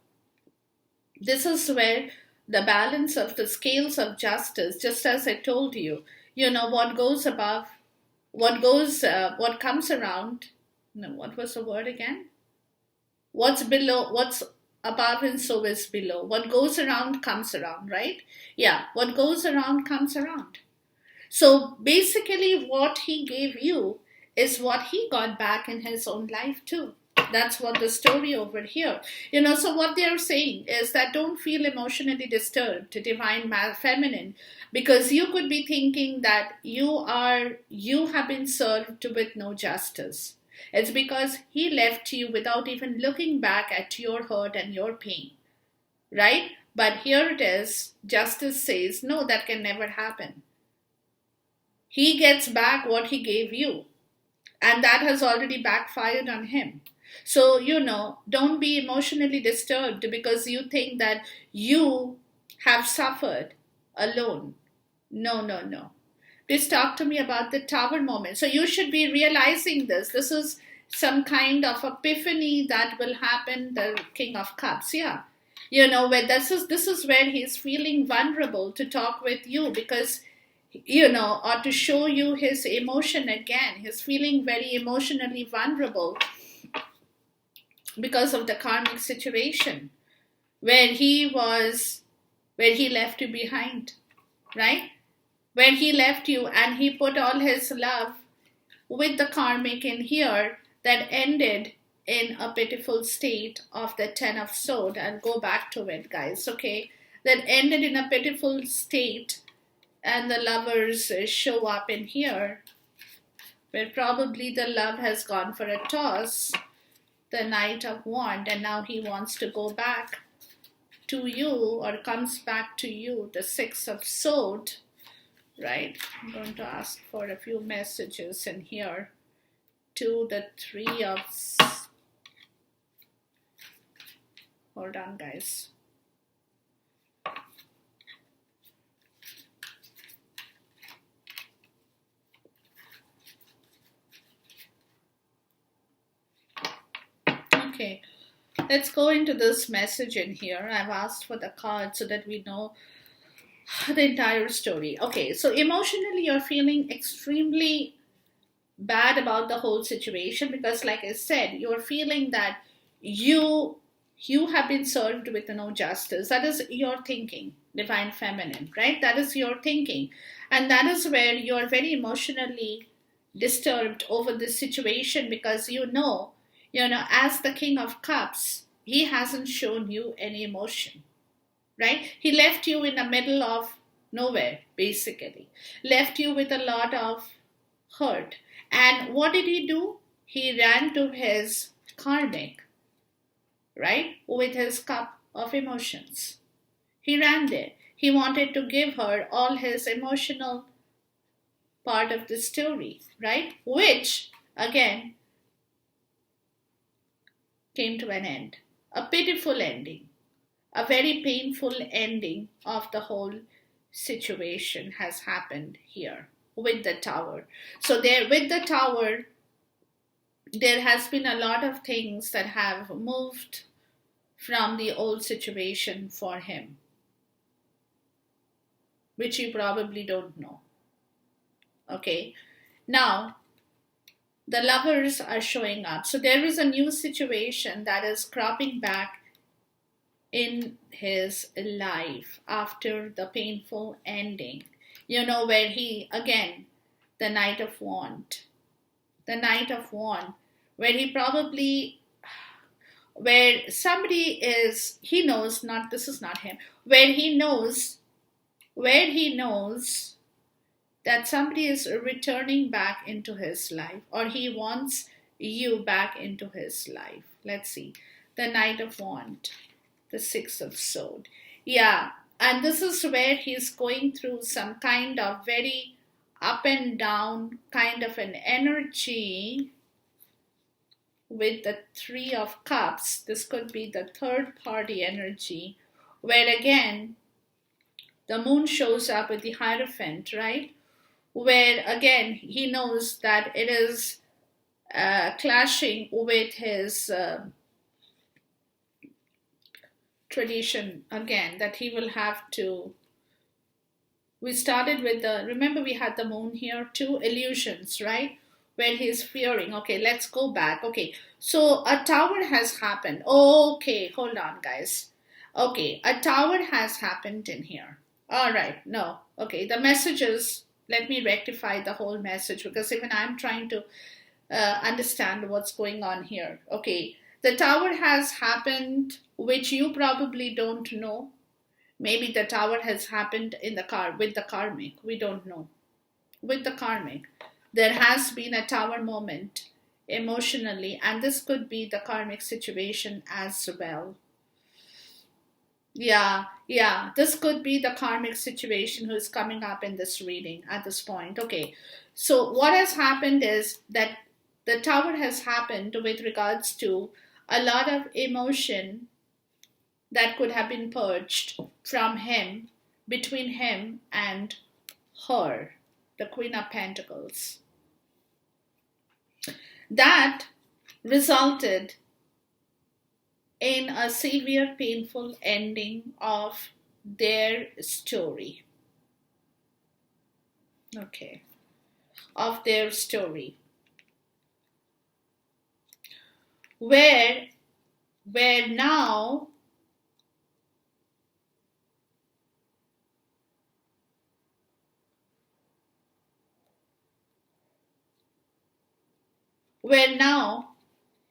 This is where the balance of the scales of justice, just as I told you, what goes above, what comes around, no, what was the word again? What's below, what's above and so is below. What goes around comes around, right? Yeah, what goes around comes around. So basically, what he gave you is what he got back in his own life too. That's what the story over here. So what they're saying is that don't feel emotionally disturbed to divine feminine, because you could be thinking that you have been served with no justice. It's because he left you without even looking back at your hurt and your pain, right? But here it is, justice says, no, that can never happen. He gets back what he gave you, and that has already backfired on him. So, don't be emotionally disturbed because you think that you have suffered alone. No, no, no. Please talk to me about the tower moment. So you should be realizing this. This is some kind of epiphany that will happen, the King of Cups. Yeah. Where this is where he's feeling vulnerable to talk with you, because or to show you his emotion again. He's feeling very emotionally vulnerable because of the karmic situation where he left you behind, right? Where he left you and he put all his love with the karmic in here that ended in a pitiful state of the Ten of Swords. I'll go back to it, guys, okay? That ended in a pitiful state, and the lovers show up in here where probably the love has gone for a toss, the Knight of Wands, and now he wants to go back to you or comes back to you, the Six of Swords, right? I'm going to ask for a few messages in here to the Three of... Hold on, guys. Okay, let's go into this message in here. I've asked for the card so that we know the entire story. Okay, so emotionally you're feeling extremely bad about the whole situation because, like I said, you're feeling that you have been served with no justice. That is your thinking, divine feminine, right? That is your thinking. And that is where you're very emotionally disturbed over this situation because as the King of Cups, he hasn't shown you any emotion, right? He left you in the middle of nowhere, basically. Left you with a lot of hurt. And what did he do? He ran to his karmic, right? With his cup of emotions. He ran there. He wanted to give her all his emotional part of the story, right? Which, again, came to an end. A pitiful ending, a very painful ending of the whole situation has happened here with the tower. So there with the tower, there has been a lot of things that have moved from the old situation for him, which you probably don't know. Okay. Now, the lovers are showing up. So there is a new situation that is cropping back in his life after the painful ending. Where he, again, the Knight of Wands. The Knight of Wands, where he probably, where somebody is, he knows, not, this is not him, where he knows that somebody is returning back into his life, or he wants you back into his life. Let's see. The Knight of Wands, the Six of Swords. Yeah, and this is where he's going through some kind of very up and down kind of an energy with the Three of Cups. This could be the third party energy, where again, the moon shows up with the Hierophant, right? Where again, he knows that it is clashing with his tradition again, that he will have to. We started with remember we had the moon here, two illusions, right? Where he's fearing. Okay, let's go back. Okay, so a tower has happened. Okay, hold on, guys. Okay, a tower has happened in here. All right, no. Okay, the messages, let me rectify the whole message, because even I'm trying to understand what's going on here. Okay, the tower has happened, which you probably don't know. Maybe the tower has happened in the car with the karmic. We don't know. With the karmic, there has been a tower moment emotionally, and this could be the karmic situation as well. Yeah, this could be the karmic situation who is coming up in this reading at this point. Okay, so what has happened is that the tower has happened with regards to a lot of emotion that could have been purged from him, between him and her, the Queen of Pentacles. That resulted in a severe, painful ending of their story. Okay, of their story. Where now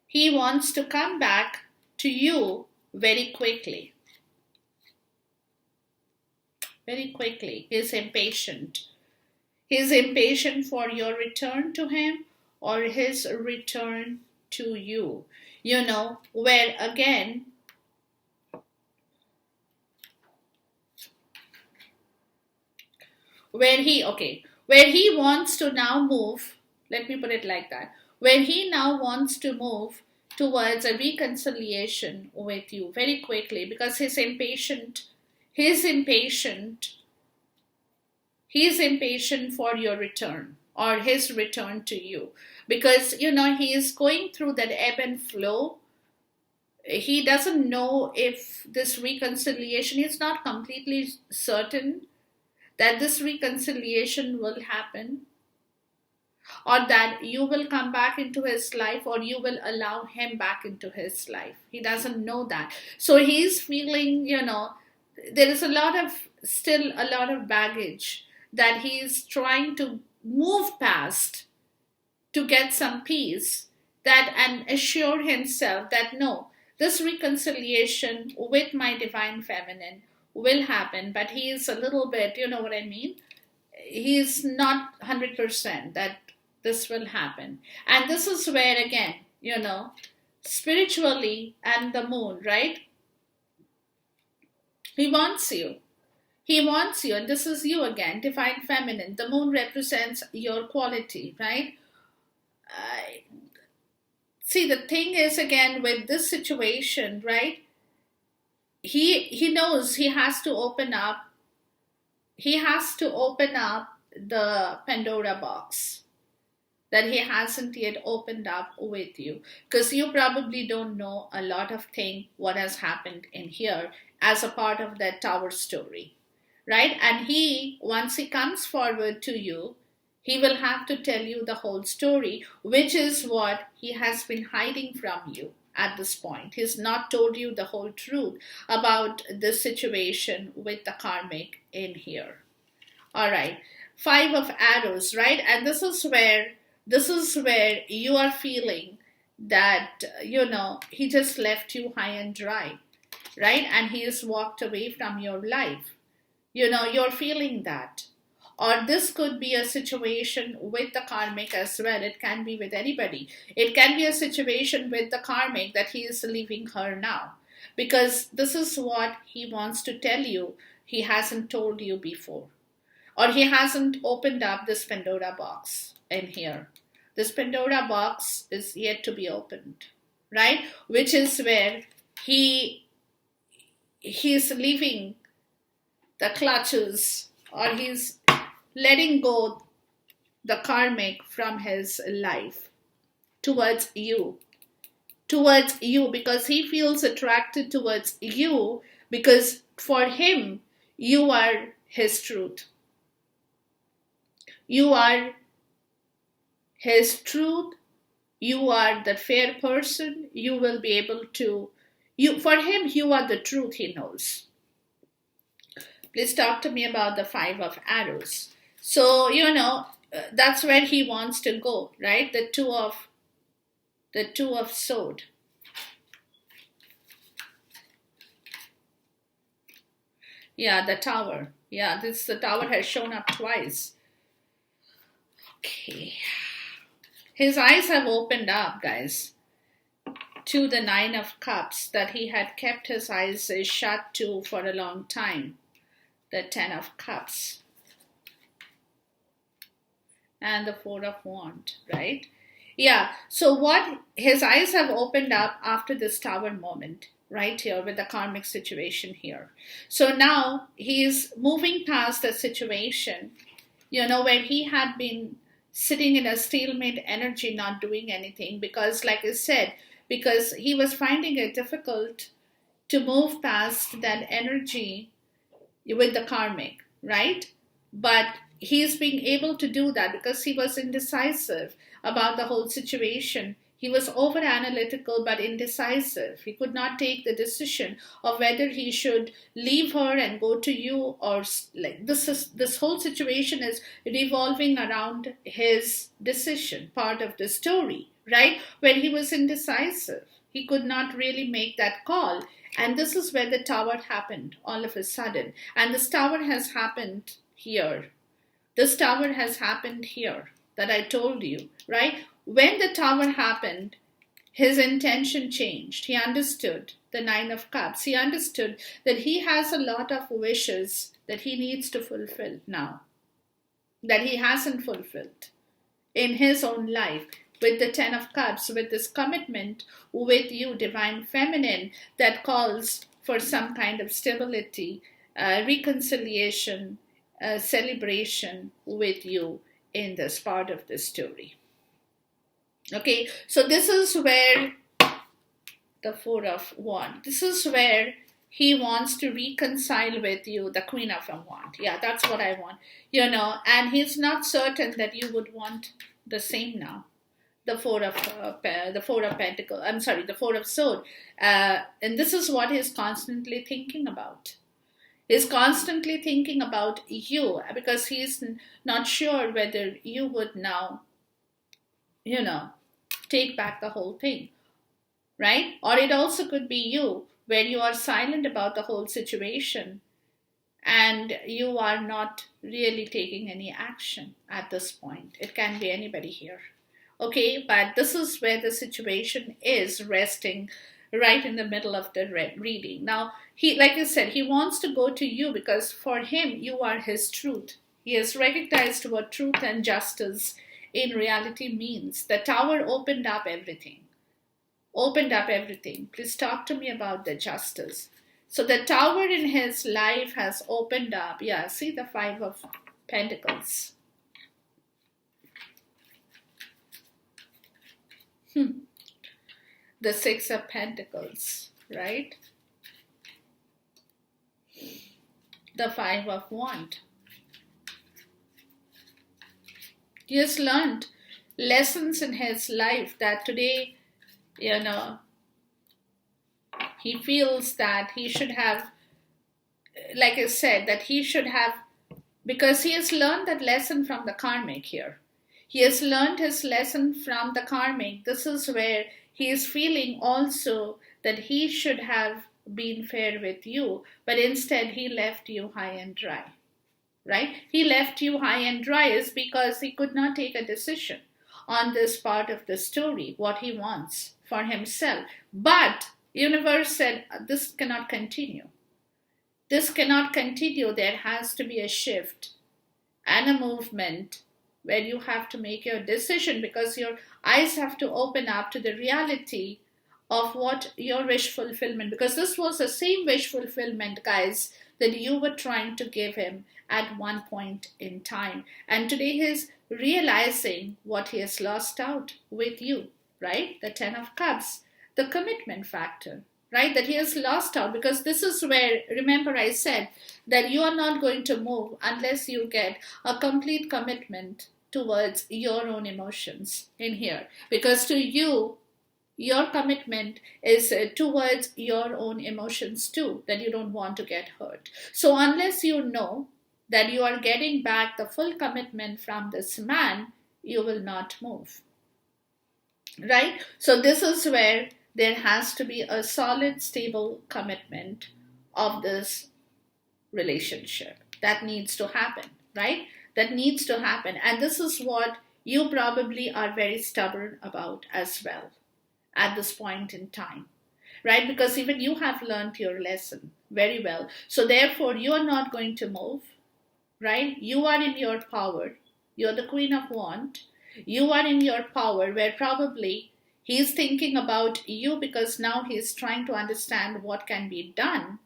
he wants to come back to you very quickly. Very quickly. He's impatient. He's impatient for your return to him or his return to you. Where again, where he wants to now move, let me put it like that, where he now wants to move towards a reconciliation with you very quickly, because he's impatient for your return or his return to you, because he is going through that ebb and flow. He doesn't know if this reconciliation, is not completely certain that this reconciliation will happen, or that you will come back into his life, or you will allow him back into his life. He doesn't know that. So he's feeling, there is still a lot of baggage that he's trying to move past to get some peace, and assure himself that no, this reconciliation with my divine feminine will happen. But he is a little bit, you know what I mean? He's not 100% that this will happen. And this is where again, spiritually and the moon, right? He wants you. And this is you again, divine feminine. The moon represents your quality, right? See, the thing is, again, with this situation, right? He knows he has to open up. He has to open up the Pandora box that he hasn't yet opened up with you, because you probably don't know a lot of things what has happened in here as a part of that tower story, right? And he, once he comes forward to you, he will have to tell you the whole story, which is what he has been hiding from you at this point. He's not told you the whole truth about the situation with the karmic in here. All right, Five of Arrows, right? And this is where you are feeling that he just left you high and dry, right? And he has walked away from your life. You're feeling that. Or this could be a situation with the karmic as well. It can be with anybody. It can be a situation with the karmic that he is leaving her now, because this is what he wants to tell you. He hasn't told you before, or he hasn't opened up this Pandora box in here. This Pandora box is yet to be opened, right? Which is where he's leaving the clutches, or he's letting go the karmic from his life towards you, because he feels attracted towards you, because for him you are his truth. You are his truth. You are the fair person. You will be able to, for him, you are the truth, he knows. Please talk to me about the Five of Arrows. So, that's where he wants to go, right? The Two of Sword. Yeah, the Tower. Yeah, the Tower has shown up twice. Okay. His eyes have opened up, guys, to the Nine of Cups that he had kept his eyes shut to for a long time. The Ten of Cups. And the Four of Wands, right? Yeah, so what his eyes have opened up after this Tower moment, right here with the karmic situation here. So now he's moving past the situation, where he had been sitting in a stalemate energy, not doing anything, because, like I said, because he was finding it difficult to move past that energy with the karmic, right? But he's being able to do that because he was indecisive about the whole situation. He was over analytical but indecisive. He could not take the decision of whether he should leave her and go to you, or like this whole situation is revolving around his decision, part of the story, right? When he was indecisive, he could not really make that call. And this is where the Tower happened all of a sudden. And this Tower has happened here. This Tower has happened here that I told you, right? When the Tower happened, his intention changed. He understood the Nine of Cups. He understood that he has a lot of wishes that he needs to fulfill now, that he hasn't fulfilled in his own life. With the Ten of Cups, with this commitment with you, Divine Feminine, that calls for some kind of stability, reconciliation, celebration with you in this part of the story. Okay, so this is where the Four of Wands, this is where he wants to reconcile with you, the Queen of Wands. Yeah, that's what I want, and he's not certain that you would want the same now. The Four of Pentacles. I'm sorry, the Four of Swords, and this is what he's constantly thinking about. He's constantly thinking about you because he's not sure whether you would now, take back the whole thing, right? Or it also could be you, where you are silent about the whole situation and you are not really taking any action at this point. It can be anybody here. Okay, but this is where the situation is resting right in the middle of the reading. Now, he, like I said, he wants to go to you because for him, you are his truth. He has recognized what truth and justice in reality means. The Tower opened up everything. opened up everything. Please talk to me about the justice. So the tower in his life has opened up. Yeah, see the Five of Pentacles. The Six of Pentacles, right? The Five of Wands. He has learned lessons in his life that today, he feels that he should have, like I said, that he should have, because he has learned that lesson from the karmic here. He has learned his lesson from the karmic. This is where he is feeling also that he should have been fair with you, but instead he left you high and dry, right? He left you high and dry is because he could not take a decision on this part of the story, what he wants for himself. But universe said, this cannot continue. This cannot continue. There has to be a shift and a movement where you have to make your decision, because your eyes have to open up to the reality of what your wish fulfillment, because this was the same wish fulfillment, guys, that you were trying to give him at one point in time. And today he's realizing what he has lost out with you, right? The Ten of Cups, the commitment factor, right? That he has lost out, because this is where, remember I said that you are not going to move unless you get a complete commitment towards your own emotions in here. Because to you, your commitment is towards your own emotions too, that you don't want to get hurt. So unless you know that you are getting back the full commitment from this man, you will not move, right? So this is where there has to be a solid, stable commitment of this relationship. That needs to happen, right? That needs to happen. And this is what you probably are very stubborn about as well at this point in time, right? Because even you have learned your lesson very well. So therefore, you are not going to move, right? You are in your power. You're the Queen of Wands. You are in your power, where probably he's thinking about you, because now he's trying to understand what can be done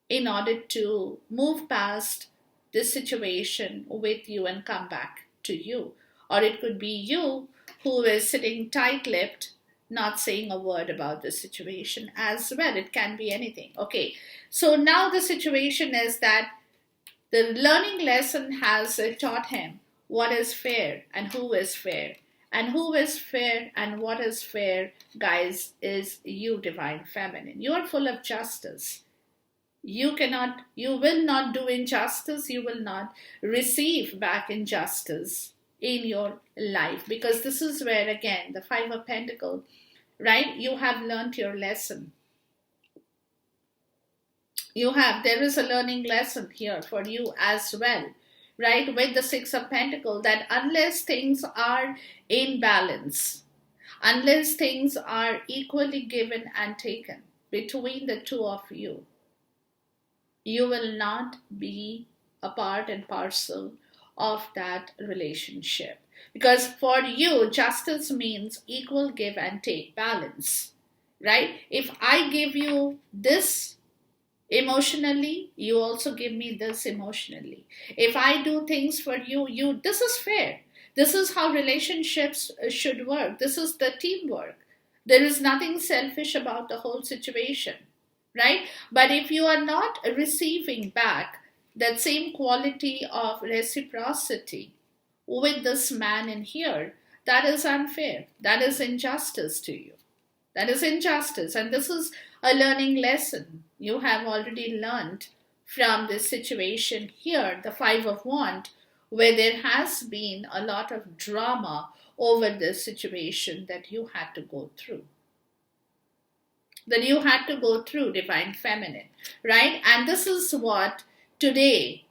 in order to move past this situation with you and come back to you. Or it could be you who is sitting tight-lipped, not saying a word about the situation as well. It can be anything. Okay, so now the situation is that the learning lesson has taught him what is fair and who is fair. And who is fair and what is fair, guys, is you, Divine Feminine. You are full of justice. You will not do injustice. You will not receive back injustice in your life, because this is where, again, the Five of Pentacles, right? You have learned your lesson. There is a learning lesson here for you as well, right? With the Six of Pentacles, that unless things are in balance, unless things are equally given and taken between the two of you, you will not be a part and parcel of that relationship. Because for you, justice means equal give and take, balance, right? If I give you this emotionally, you also give me this emotionally. If I do things for you, this is fair. This is how relationships should work. This is the teamwork. There is nothing selfish about the whole situation, right? But if you are not receiving back that same quality of reciprocity with this man in here, that is unfair. That is injustice to you. That is injustice. And this is a learning lesson you have already learned from this situation here, the Five of Wands, where there has been a lot of drama over this situation that you had to go through. Divine Feminine, right? And this is what today,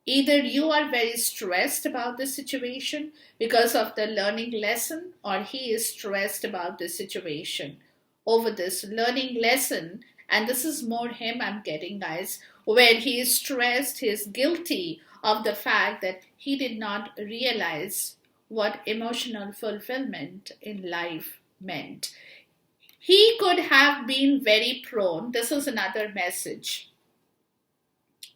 either you are very stressed about this situation because of the learning lesson, or he is stressed about this situation over this learning lesson. And this is more him, I'm getting, guys, where he is stressed, he is guilty of the fact that he did not realize what emotional fulfillment in life meant. He could have been very prone. This is another message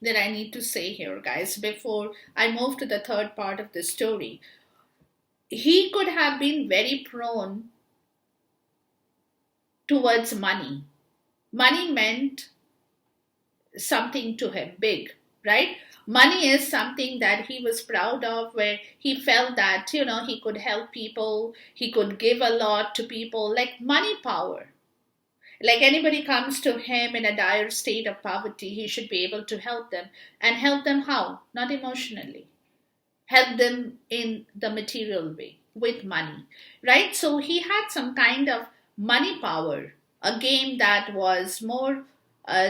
that I need to say here, guys, before I move to the third part of the story. He could have been very prone towards money. Money meant something to him big, right? Money is something that he was proud of, where he felt that, he could help people, he could give a lot to people, like money power. Like anybody comes to him in a dire state of poverty, he should be able to help them. And help them how? Not emotionally. Help them in the material way, with money, right? So he had some kind of money power, a game that was more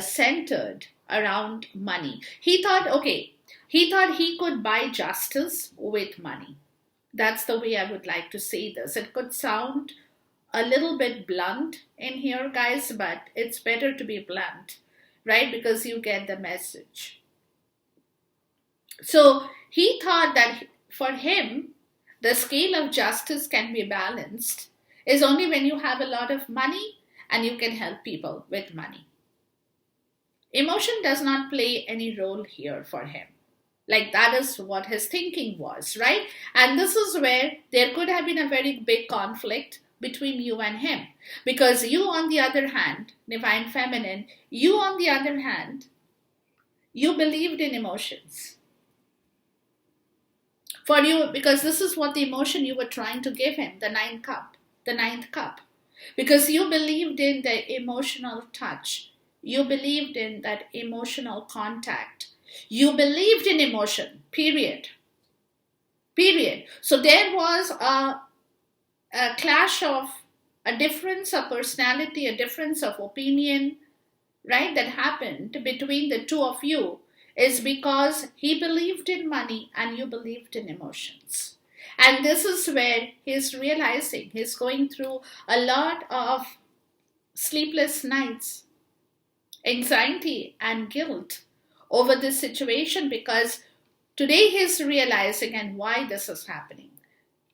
centered around money. He thought he could buy justice with money. That's the way I would like to say this. It could sound a little bit blunt in here, guys, but it's better to be blunt, right? Because you get the message. So he thought that for him, the scale of justice can be balanced is only when you have a lot of money and you can help people with money. Emotion does not play any role here for him. Like that is what his thinking was, right? And this is where there could have been a very big conflict between you and him. Because you, on the other hand, Divine Feminine, you, on the other hand, you believed in emotions. For you, because this is what the emotion you were trying to give him, the ninth cup. Because you believed in the emotional touch. You believed in that emotional contact. You believed in emotion, period. So there was a clash of a difference of personality, a difference of opinion, right, that happened between the two of you is because he believed in money and you believed in emotions. And this is where he's realizing he's going through a lot of sleepless nights, anxiety and guilt over this situation, because today he's realizing, and why this is happening.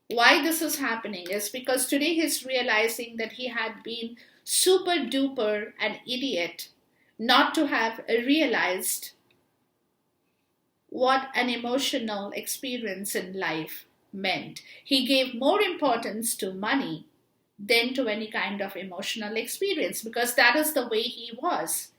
Why this is happening is because today he's realizing that he had been super duper an idiot not to have realized what an emotional experience in life meant. He gave more importance to money than to any kind of emotional experience, because that is the way he was,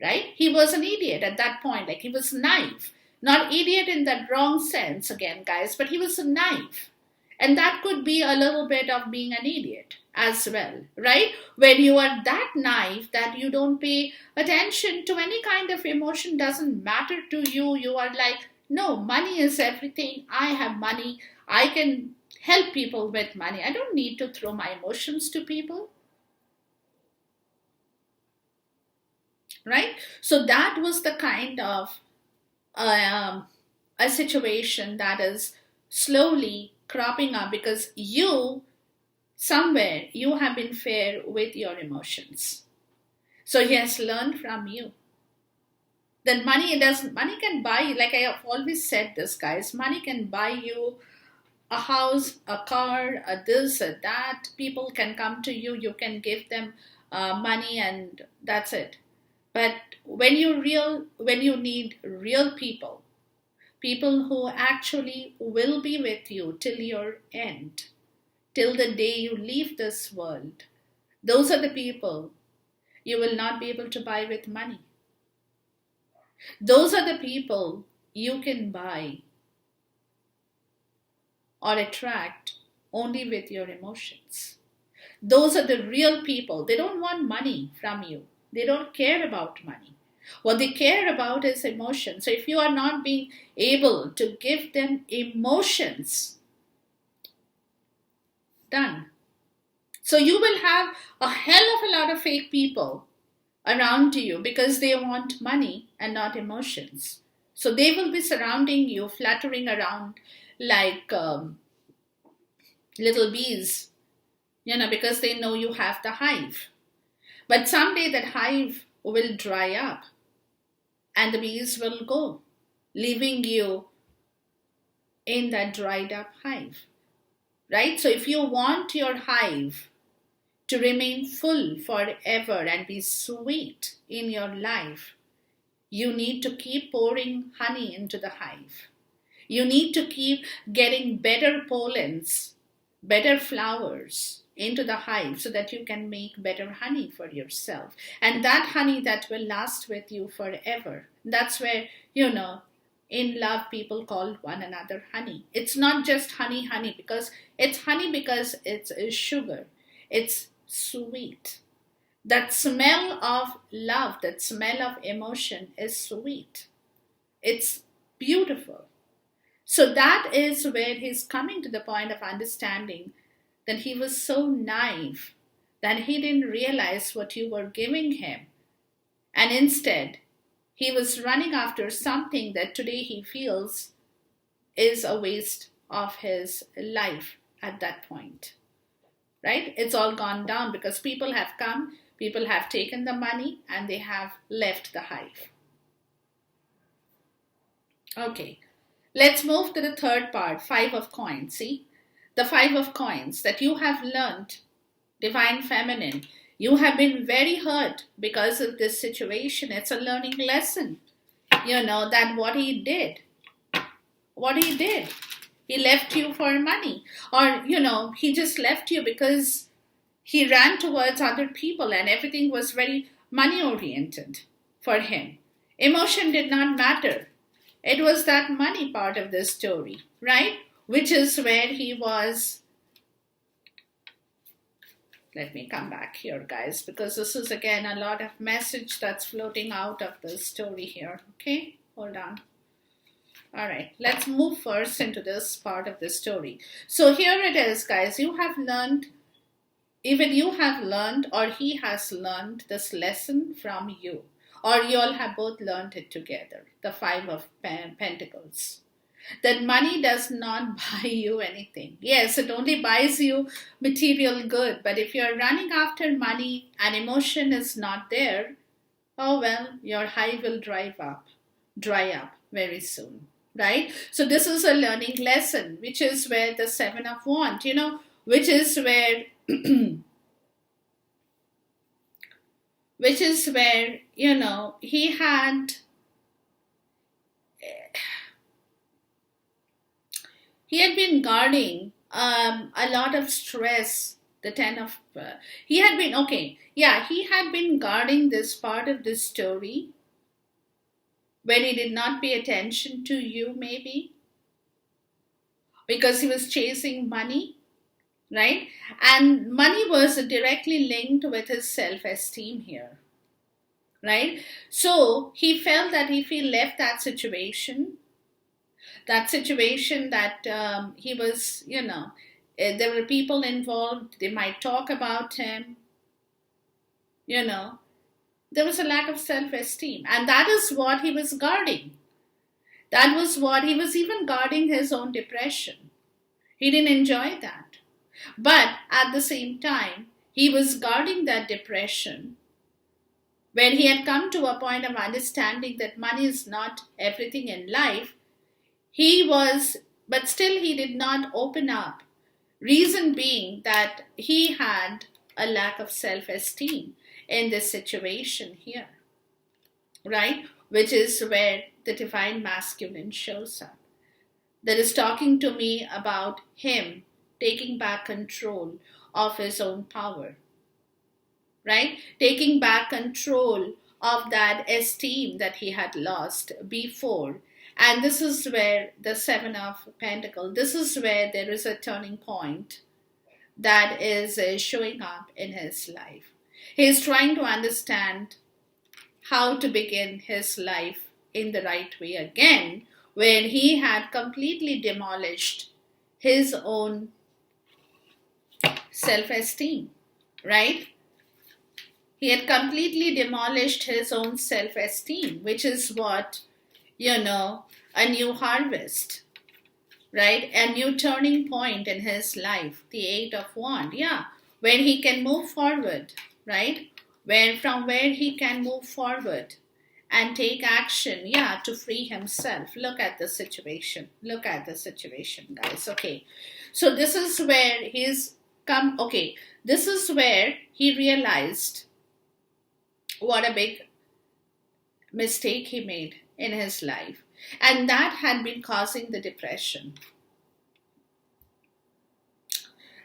right? He was an idiot at that point. Like, he was naive. Not idiot in that wrong sense again, guys, but he was naive. And that could be a little bit of being an idiot as well, right? When you are that naive that you don't pay attention to any kind of emotion, doesn't matter to you. You are like, no, money is everything. I have money. I can help people with money. I don't need to throw my emotions to people. Right? So that was the kind of a situation that is slowly cropping up, because somewhere you have been fair with your emotions. So he has learned from you that money can buy you, like I have always said this, guys, money can buy you a house, a car, a this, a that. People can come to you, you can give them money, and that's it. But when you need real people who actually will be with you till your end, till the day you leave this world, those are the people you will not be able to buy with money. Those are the people you can buy or attract only with your emotions. Those are the real people. They don't want money from you. They don't care about money. What they care about is emotion. So if you are not being able to give them emotions, done. So you will have a hell of a lot of fake people around you because they want money and not emotions. So they will be surrounding you, fluttering around like little bees, because they know you have the hive. But someday that hive will dry up and the bees will go, leaving you in that dried up hive, right? So if you want your hive to remain full forever and be sweet in your life, you need to keep pouring honey into the hive. You need to keep getting better pollens, better flowers into the hive so that you can make better honey for yourself. And that honey that will last with you forever. That's where, in love, people call one another honey. It's not just honey, because it's honey because it's sugar. It's sweet. That smell of love, that smell of emotion is sweet. It's beautiful. So that is where he's coming to the point of understanding that he was so naive that he didn't realize what you were giving him. And instead, he was running after something that today he feels is a waste of his life at that point. Right? It's all gone down because people have come, people have taken the money, and they have left the hive. Okay. Let's move to the third part, 5 of coins. See, the 5 of coins that you have learned, Divine Feminine. You have been very hurt because of this situation. It's a learning lesson. That what he did. He left you for money. Or, he just left you because he ran towards other people and everything was very money oriented for him. Emotion did not matter. It was that money part of the story, right? Which is where he was. Let me come back here, guys, because this is again a lot of message that's floating out of the story here. Okay, hold on. All right, let's move first into this part of the story. So here it is, guys. You have learned, even you have learned, or he has learned this lesson from you. Or you all have both learned it together, the 5 of Pentacles. That money does not buy you anything. Yes, it only buys you material good. But if you're running after money and emotion is not there, oh well, your hive will dry up very soon. Right? So this is a learning lesson, which is where the 7 of Wands, which is where... which is where, he had been guarding a lot of stress, the 10 of, he had been guarding this part of this story when he did not pay attention to you, maybe, because he was chasing money. Right? And money was directly linked with his self-esteem here. Right? So he felt that if he left that situation that he was, there were people involved, they might talk about him, there was a lack of self-esteem. And that is what he was guarding. That was what he was even guarding his own depression. He didn't enjoy that. But at the same time, he was guarding that depression when he had come to a point of understanding that money is not everything in life. But still he did not open up. Reason being that he had a lack of self-esteem in this situation here, right? Which is where the Divine Masculine shows up. That is talking to me about him taking back control of his own power, right? Taking back control of that esteem that he had lost before. And this is where the 7 of Pentacles, this is where there is a turning point that is showing up in his life. He is trying to understand how to begin his life in the right way again, when he had completely demolished his own self-esteem, right? He had completely demolished his own self-esteem, which is what, a new harvest, right? A new turning point in his life, the 8 of Wands, when he can move forward, right? From where he can move forward and take action, to free himself. Look at the situation, guys. Okay, so this is where he's Okay, this is where he realized what a big mistake he made in his life. And that had been causing the depression.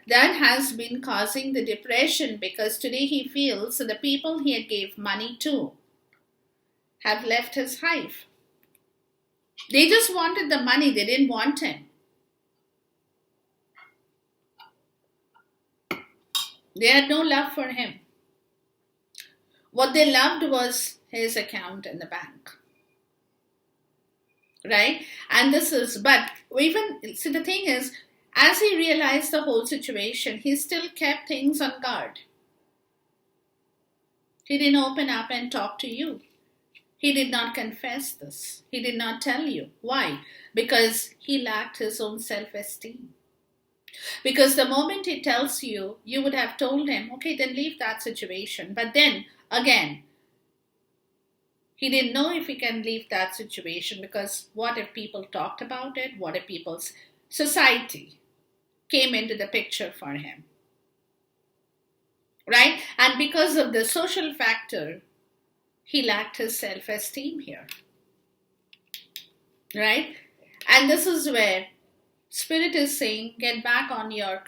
That has been causing the depression because today he feels the people he had gave money to have left his life. They just wanted the money, they didn't want him. They had no love for him. What they loved was his account in the bank. Right? And but even, see, the thing is, as he realized the whole situation, he still kept things on guard. He didn't open up and talk to you. He did not confess this. He did not tell you. Why? Because he lacked his own self-esteem. Because the moment he tells you, you would have told him, okay, then leave that situation. But then, again, he didn't know if he can leave that situation because what if people talked about it? What if people's society came into the picture for him? Right? And because of the social factor, he lacked his self-esteem here. Right? And this is where Spirit is saying, get back on your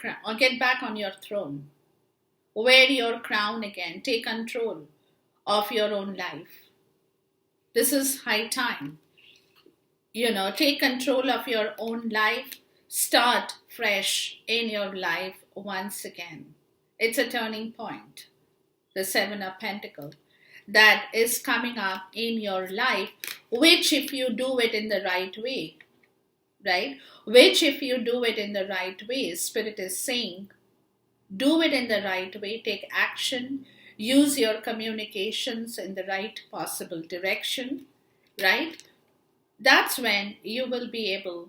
throne. Wear your crown again. Take control of your own life. This is high time. Take control of your own life. Start fresh in your life once again. It's a turning point. The Seven of Pentacles that is coming up in your life, which if you do it in the right way, right? Which if you do it in the right way, Spirit is saying, do it in the right way, take action, use your communications in the right possible direction, right? That's when you will be able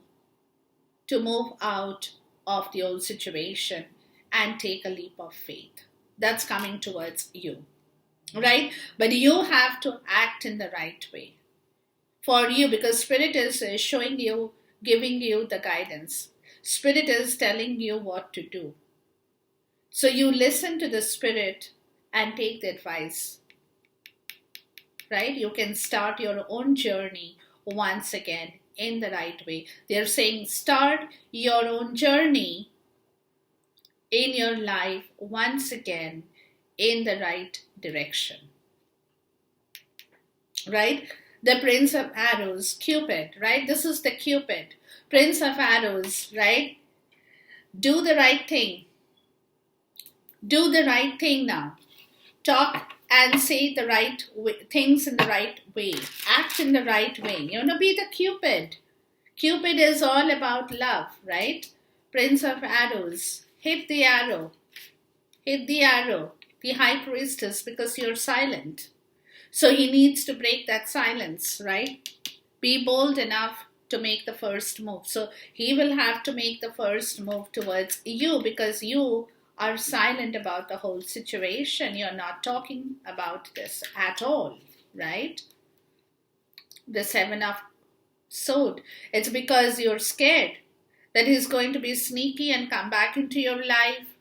to move out of the old situation and take a leap of faith. That's coming towards you, right? But you have to act in the right way for you, because Spirit is showing you, giving you the guidance. Spirit is telling you what to do. So you listen to the Spirit and take the advice, right? You can start your own journey once again in the right way. They're saying start your own journey in your life once again in the right direction, right? The Prince of Arrows, Cupid, right? This is the Cupid, Prince of Arrows, right? Do the right thing. Do the right thing now. Talk and say the right things in the right way. Act in the right way. Be the Cupid. Cupid is all about love, right? Prince of Arrows. Hit the arrow. Hit the arrow. The High Priestess, because you're silent. So he needs to break that silence, right? Be bold enough to make the first move. So he will have to make the first move towards you because you are silent about the whole situation. You're not talking about this at all, right? The Seven of Swords. It's because you're scared that he's going to be sneaky and come back into your life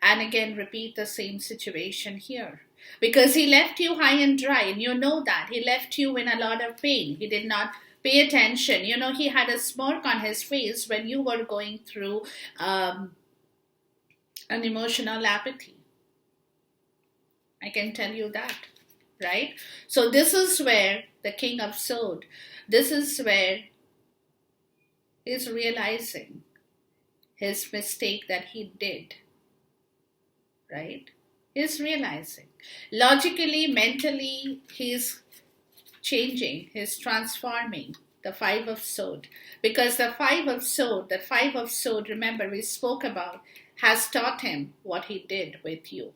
and again repeat the same situation here. Because he left you high and dry, and you know that. He left you in a lot of pain. He did not pay attention. He had a smirk on his face when you were going through an emotional apathy. I can tell you that, right? So this is where the King of Swords, this is where he's realizing his mistake that he did, right? He's realizing. Logically, mentally, he's changing, he's transforming. The Five of Swords. Because the Five of Swords, remember we spoke about, has taught him what he did with you.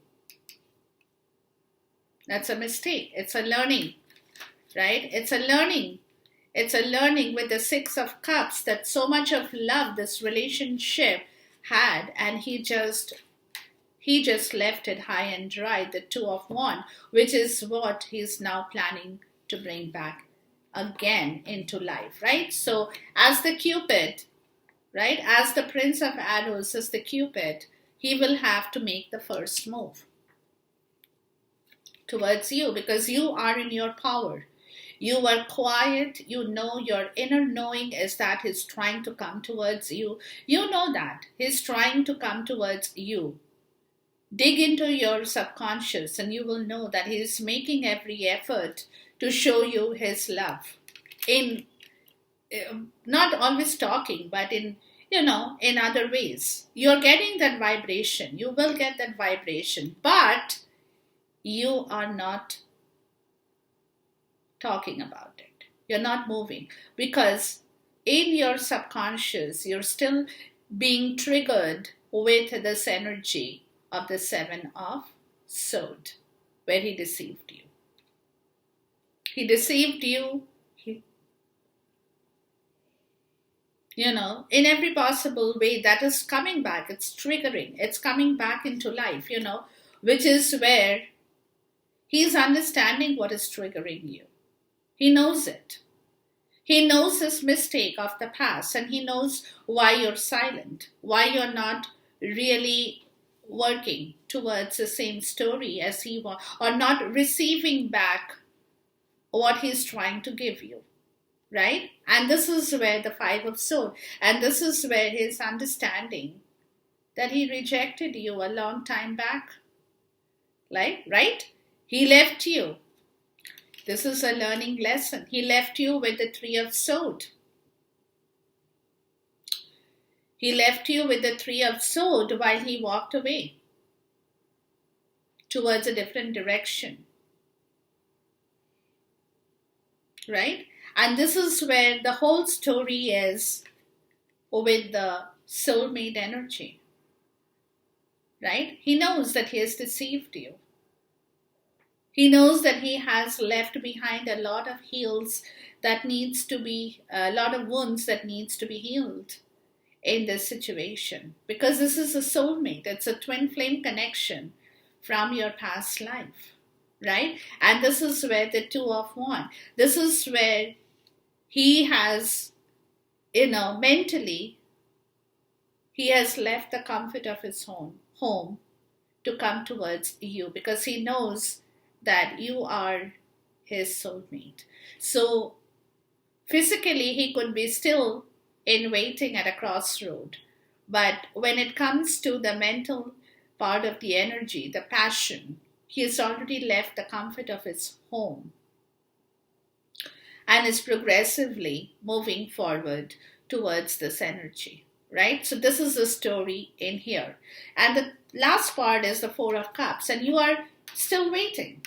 That's a mistake. It's a learning, right? It's a learning. It's a learning with the Six of Cups that so much of love this relationship had, and he just left it high and dry, the Two of Wands, which is what he's now planning to bring back again into life, right? So as the Cupid, right, as the Prince of Arrows is the Cupid, he will have to make the first move towards you, because you are in your power. You are quiet. You know, your inner knowing is that he's trying to come towards you. You know that he's trying to come towards you. Dig into your subconscious and you will know that he's making every effort to show you his love. In not always talking, but in, in other ways. You're getting that vibration. You will get that vibration. But you are not talking about it. You're not moving because in your subconscious, you're still being triggered with this energy of the Seven of Swords, where he deceived you. He deceived you, in every possible way. That is coming back. It's triggering. It's coming back into life, which is where he's understanding what is triggering you. He knows it. He knows his mistake of the past, and he knows why you're silent, why you're not really working towards the same story as he wants, or not receiving back what he's trying to give you, right? And this is where the Five of Swords, and this is where his understanding that he rejected you a long time back, right? He left you. This is a learning lesson. He left you with the Three of Swords. He left you with the Three of Swords while he walked away towards a different direction. Right? And this is where the whole story is with the soulmate energy. Right? He knows that he has deceived you. He knows that he has left behind a lot of heals that needs to be, a lot of wounds that needs to be healed in this situation. Because this is a soulmate. It's a twin flame connection from your past life, right? And this is where the Two of Wands. This is where he has, mentally, he has left the comfort of his home to come towards you because he knows that you are his soulmate. So physically he could be still in waiting at a crossroad, but when it comes to the mental part of the energy, the passion, he has already left the comfort of his home and is progressively moving forward towards this energy, right? So this is the story in here. And the last part is the Four of Cups, and you are still waiting.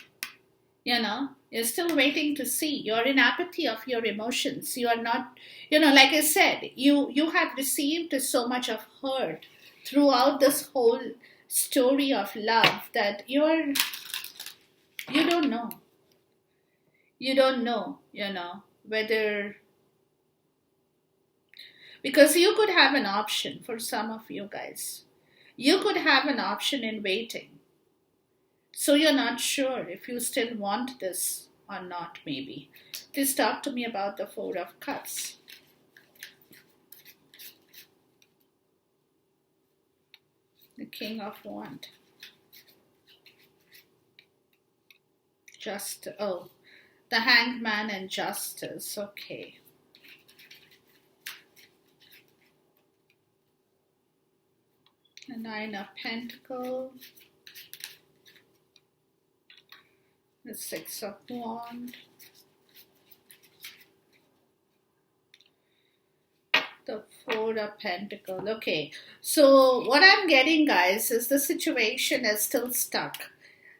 You're still waiting to see. You're in apathy of your emotions. You are not, like I said, you have received so much of hurt throughout this whole story of love that you don't know. You don't know, whether, because you could have an option for some of you guys. You could have an option in waiting. So you're not sure if you still want this or not, maybe. Please talk to me about the Four of Cups. The King of Wands. The Hanged Man and Justice. Okay. The Nine of Pentacles. The Six of Wands, the Four of Pentacles. Okay, so what I'm getting, guys, is the situation is still stuck.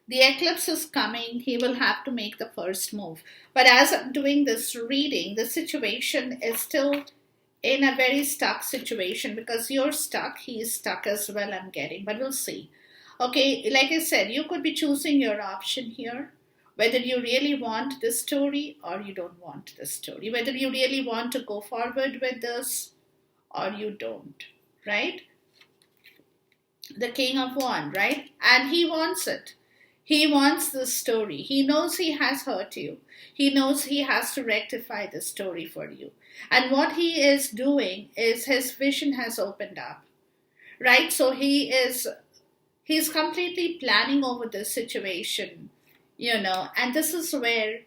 The eclipse is coming. He will have to make the first move. But as I'm doing this reading, the situation is still in a very stuck situation because you're stuck. He is stuck as well, I'm getting. But we'll see. Okay, like I said, you could be choosing your option here. Whether you really want this story or you don't want this story. Whether you really want to go forward with this or you don't, right? The King of Wands, right? And he wants it. He wants this story. He knows he has hurt you. He knows he has to rectify the story for you. And what he is doing is his vision has opened up, right? So he is He's completely planning over the situation, and this is where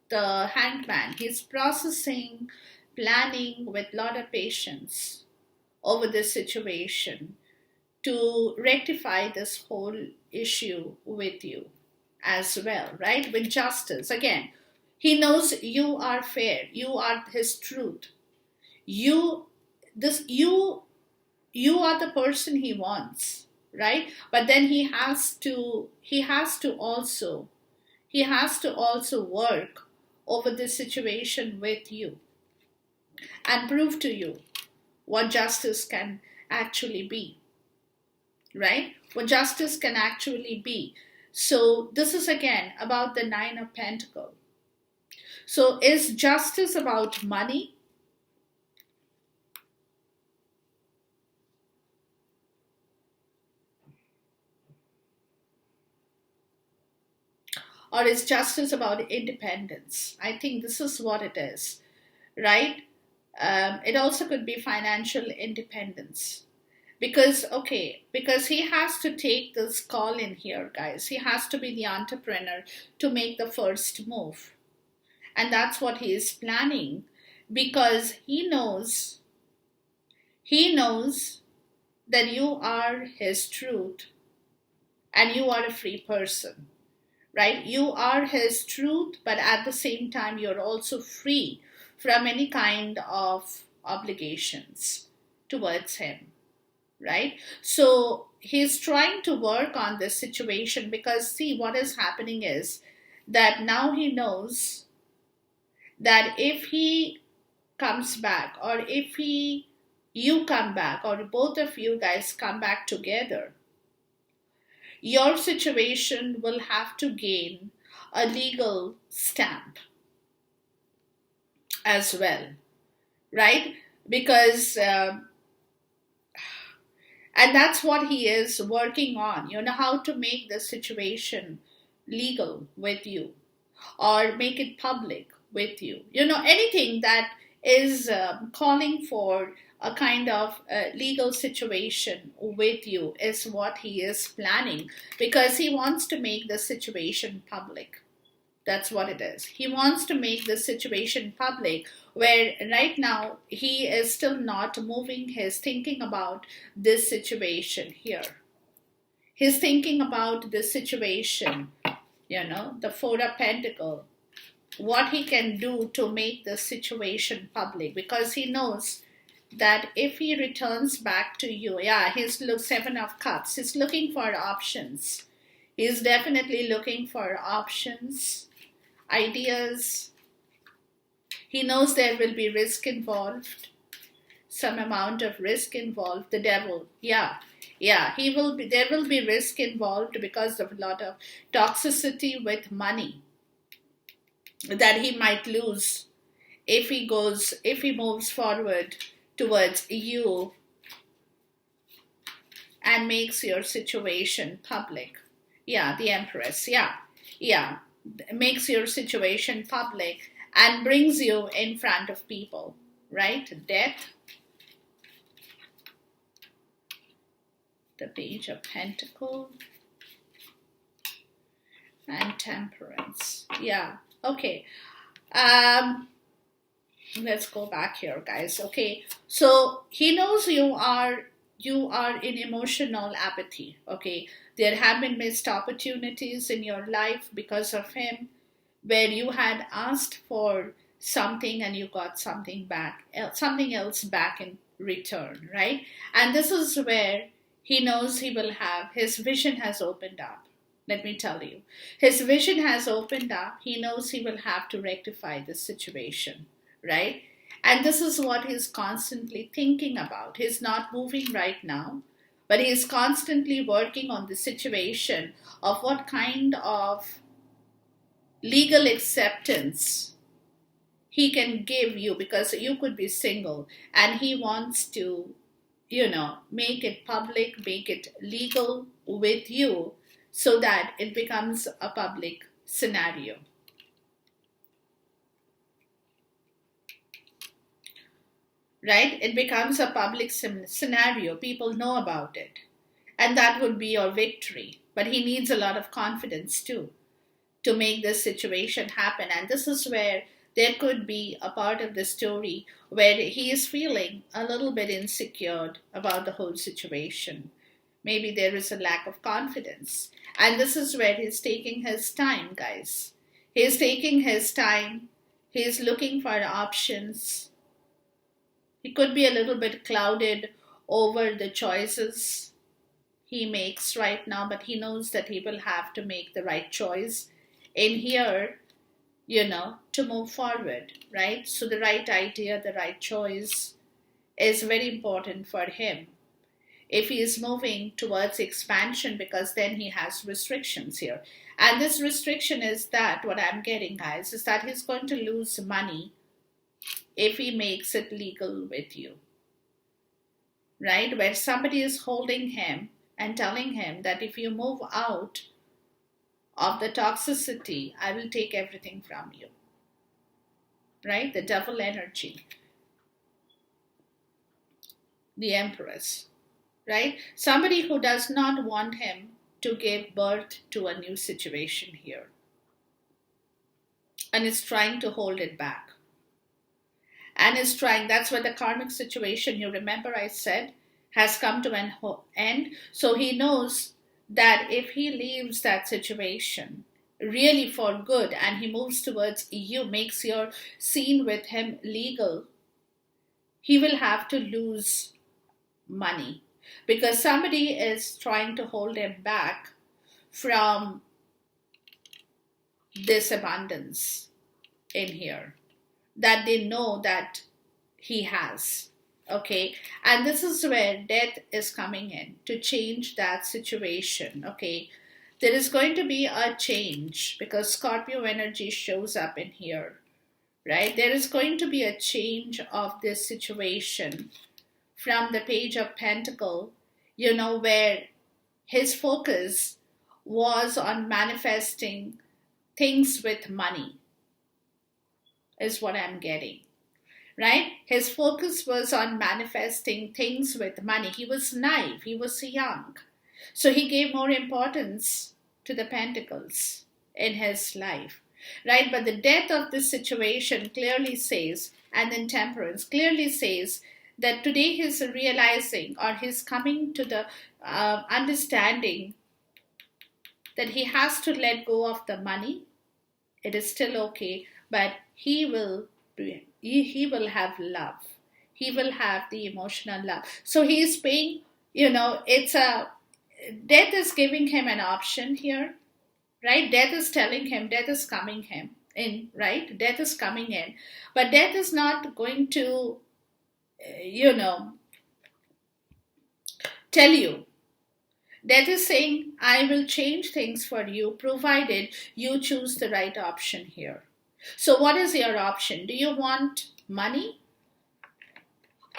the hanged man, he's processing, planning with a lot of patience over the situation to rectify this whole issue with you as well, right? With justice. Again, he knows you are fair, you are his truth. You this you are the person he wants, right? But then he has to also work over this situation with you and prove to you what justice can actually be, right? What justice can actually be. So this is again about the Nine of Pentacles. So is justice about money? Or is justice about independence? I think this is what it is, right? It also could be financial independence. Because he has to take this call in here, guys. He has to be the entrepreneur to make the first move. And that's what he is planning, because he knows that you are his truth and you are a free person, right? You are his truth, but at the same time, you're also free from any kind of obligations towards him, right? So he's trying to work on this situation, because see, what is happening is that now he knows that if he comes back, or if you come back, or both of you guys come back together, your situation will have to gain a legal stamp as well, right? Because and that's what he is working on, how to make the situation legal with you, or make it public with you, anything that is calling for a kind of legal situation with you is what he is planning, because he wants to make the situation public. That's what it is. He wants to make the situation public, where right now he is still not moving his thinking about this situation here. He's thinking about this situation, the Four of Pentacles, what he can do to make the situation public, because he knows that if he returns back to you, he's Seven of Cups, he's looking for options. He's definitely looking for options, ideas. He knows there will be risk involved, some amount of risk involved. The Devil, there will be risk involved because of a lot of toxicity with money that he might lose if he moves forward towards you and makes your situation public. The Empress, makes your situation public and brings you in front of people, right? Death, the Page of Pentacles, and Temperance. Okay. Let's go back here, guys. Okay, so he knows you are in emotional apathy. Okay, there have been missed opportunities in your life because of him, where you had asked for something and you got something else back in return, right? And this is where he knows his vision has opened up. Let me tell you, his vision has opened up. He knows he will have to rectify this situation, right? And this is what he's constantly thinking about. He's not moving right now, but he's constantly working on the situation of what kind of legal acceptance he can give you, because you could be single and he wants to, make it public, make it legal with you, so that it becomes a public scenario. Right? It becomes a public scenario. People know about it. And that would be your victory. But he needs a lot of confidence too to make this situation happen. And this is where there could be a part of the story where he is feeling a little bit insecure about the whole situation. Maybe there is a lack of confidence. And this is where he's taking his time, guys. He's taking his time. He's looking for options. He could be a little bit clouded over the choices he makes right now, but he knows that he will have to make the right choice in here, to move forward, right? So the right idea, the right choice is very important for him. If he is moving towards expansion, because then he has restrictions here. And this restriction is that, what I'm getting, guys, is that he's going to lose money if he makes it legal with you, right? Where somebody is holding him and telling him that if you move out of the toxicity, I will take everything from you, right? The devil energy, the Empress, right? Somebody who does not want him to give birth to a new situation here and is trying to hold it back. And is trying, that's what the karmic situation, you remember I said, has come to an end. So he knows that if he leaves that situation really for good and he moves towards you, makes your scene with him legal, he will have to lose money because somebody is trying to hold him back from this abundance in here that they know that he has. Okay, and this is where death is coming in to change that situation. Okay, there is going to be a change because Scorpio energy shows up in here, right? There is going to be a change of this situation from the Page of Pentacle, where his focus was on manifesting things with money, is what I'm getting. Right? His focus was on manifesting things with money. He was naive. He was young. So he gave more importance to the pentacles in his life. Right? But the death of this situation clearly says, and then temperance clearly says, that today he's realizing or he's coming to the understanding that he has to let go of the money. It is still okay, but he will have love. He will have the emotional love. So he is paying, death is giving him an option here, right? Death is telling him, death is coming him in, right? Death is coming in. But death is not going to, tell you. Death is saying, I will change things for you, provided you choose the right option here. So what is your option? Do you want money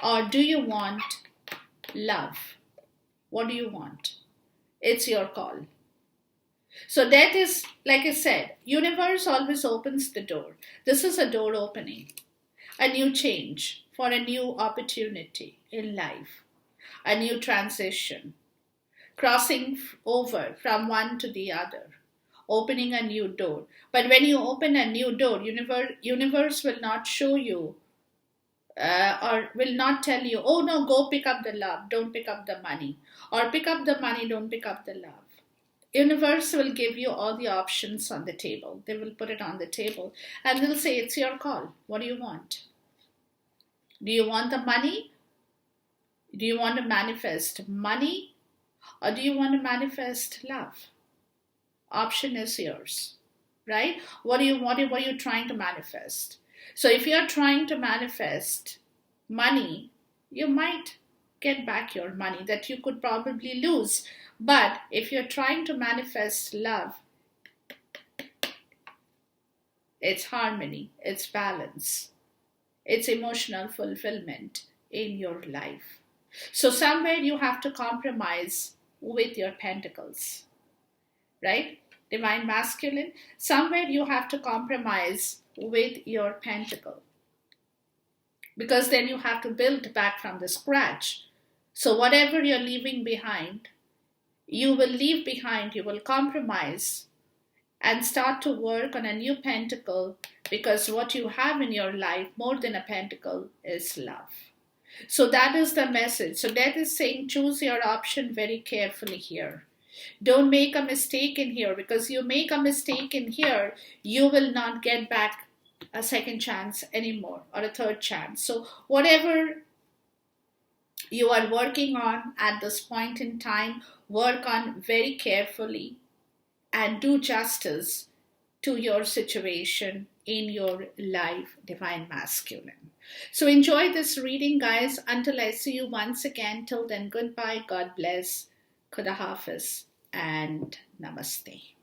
or do you want love? What do you want? It's your call. So that is, like I said, universe always opens the door. This is a door opening, a new change for a new opportunity in life, a new transition, crossing over from one to the other, opening a new door. But when you open a new door, universe will not show you or will not tell you, oh no, go pick up the love, don't pick up the money. Or pick up the money, don't pick up the love. Universe will give you all the options on the table. They will put it on the table and they'll say, it's your call. What do you want? Do you want the money? Do you want to manifest money? Or do you want to manifest love? Option is yours, right? What are you trying to manifest? So if you're trying to manifest money, you might get back your money that you could probably lose. But if you're trying to manifest love, it's harmony, it's balance, it's emotional fulfillment in your life. So somewhere you have to compromise with your pentacles, right? Divine masculine, somewhere you have to compromise with your pentacle because then you have to build back from the scratch. So whatever you're leaving behind, You will leave behind, you will compromise and start to work on a new pentacle, because what you have in your life more than a pentacle is love. So that is the message. So that is saying choose your option very carefully here. Don't make a mistake in here, because you make a mistake in here, you will not get back a second chance anymore, or a third chance. So whatever you are working on at this point in time, work on very carefully and do justice to your situation in your life, Divine Masculine. So enjoy this reading, guys. Until I see you once again, till then, goodbye, God bless, Khuda Hafiz, and Namaste.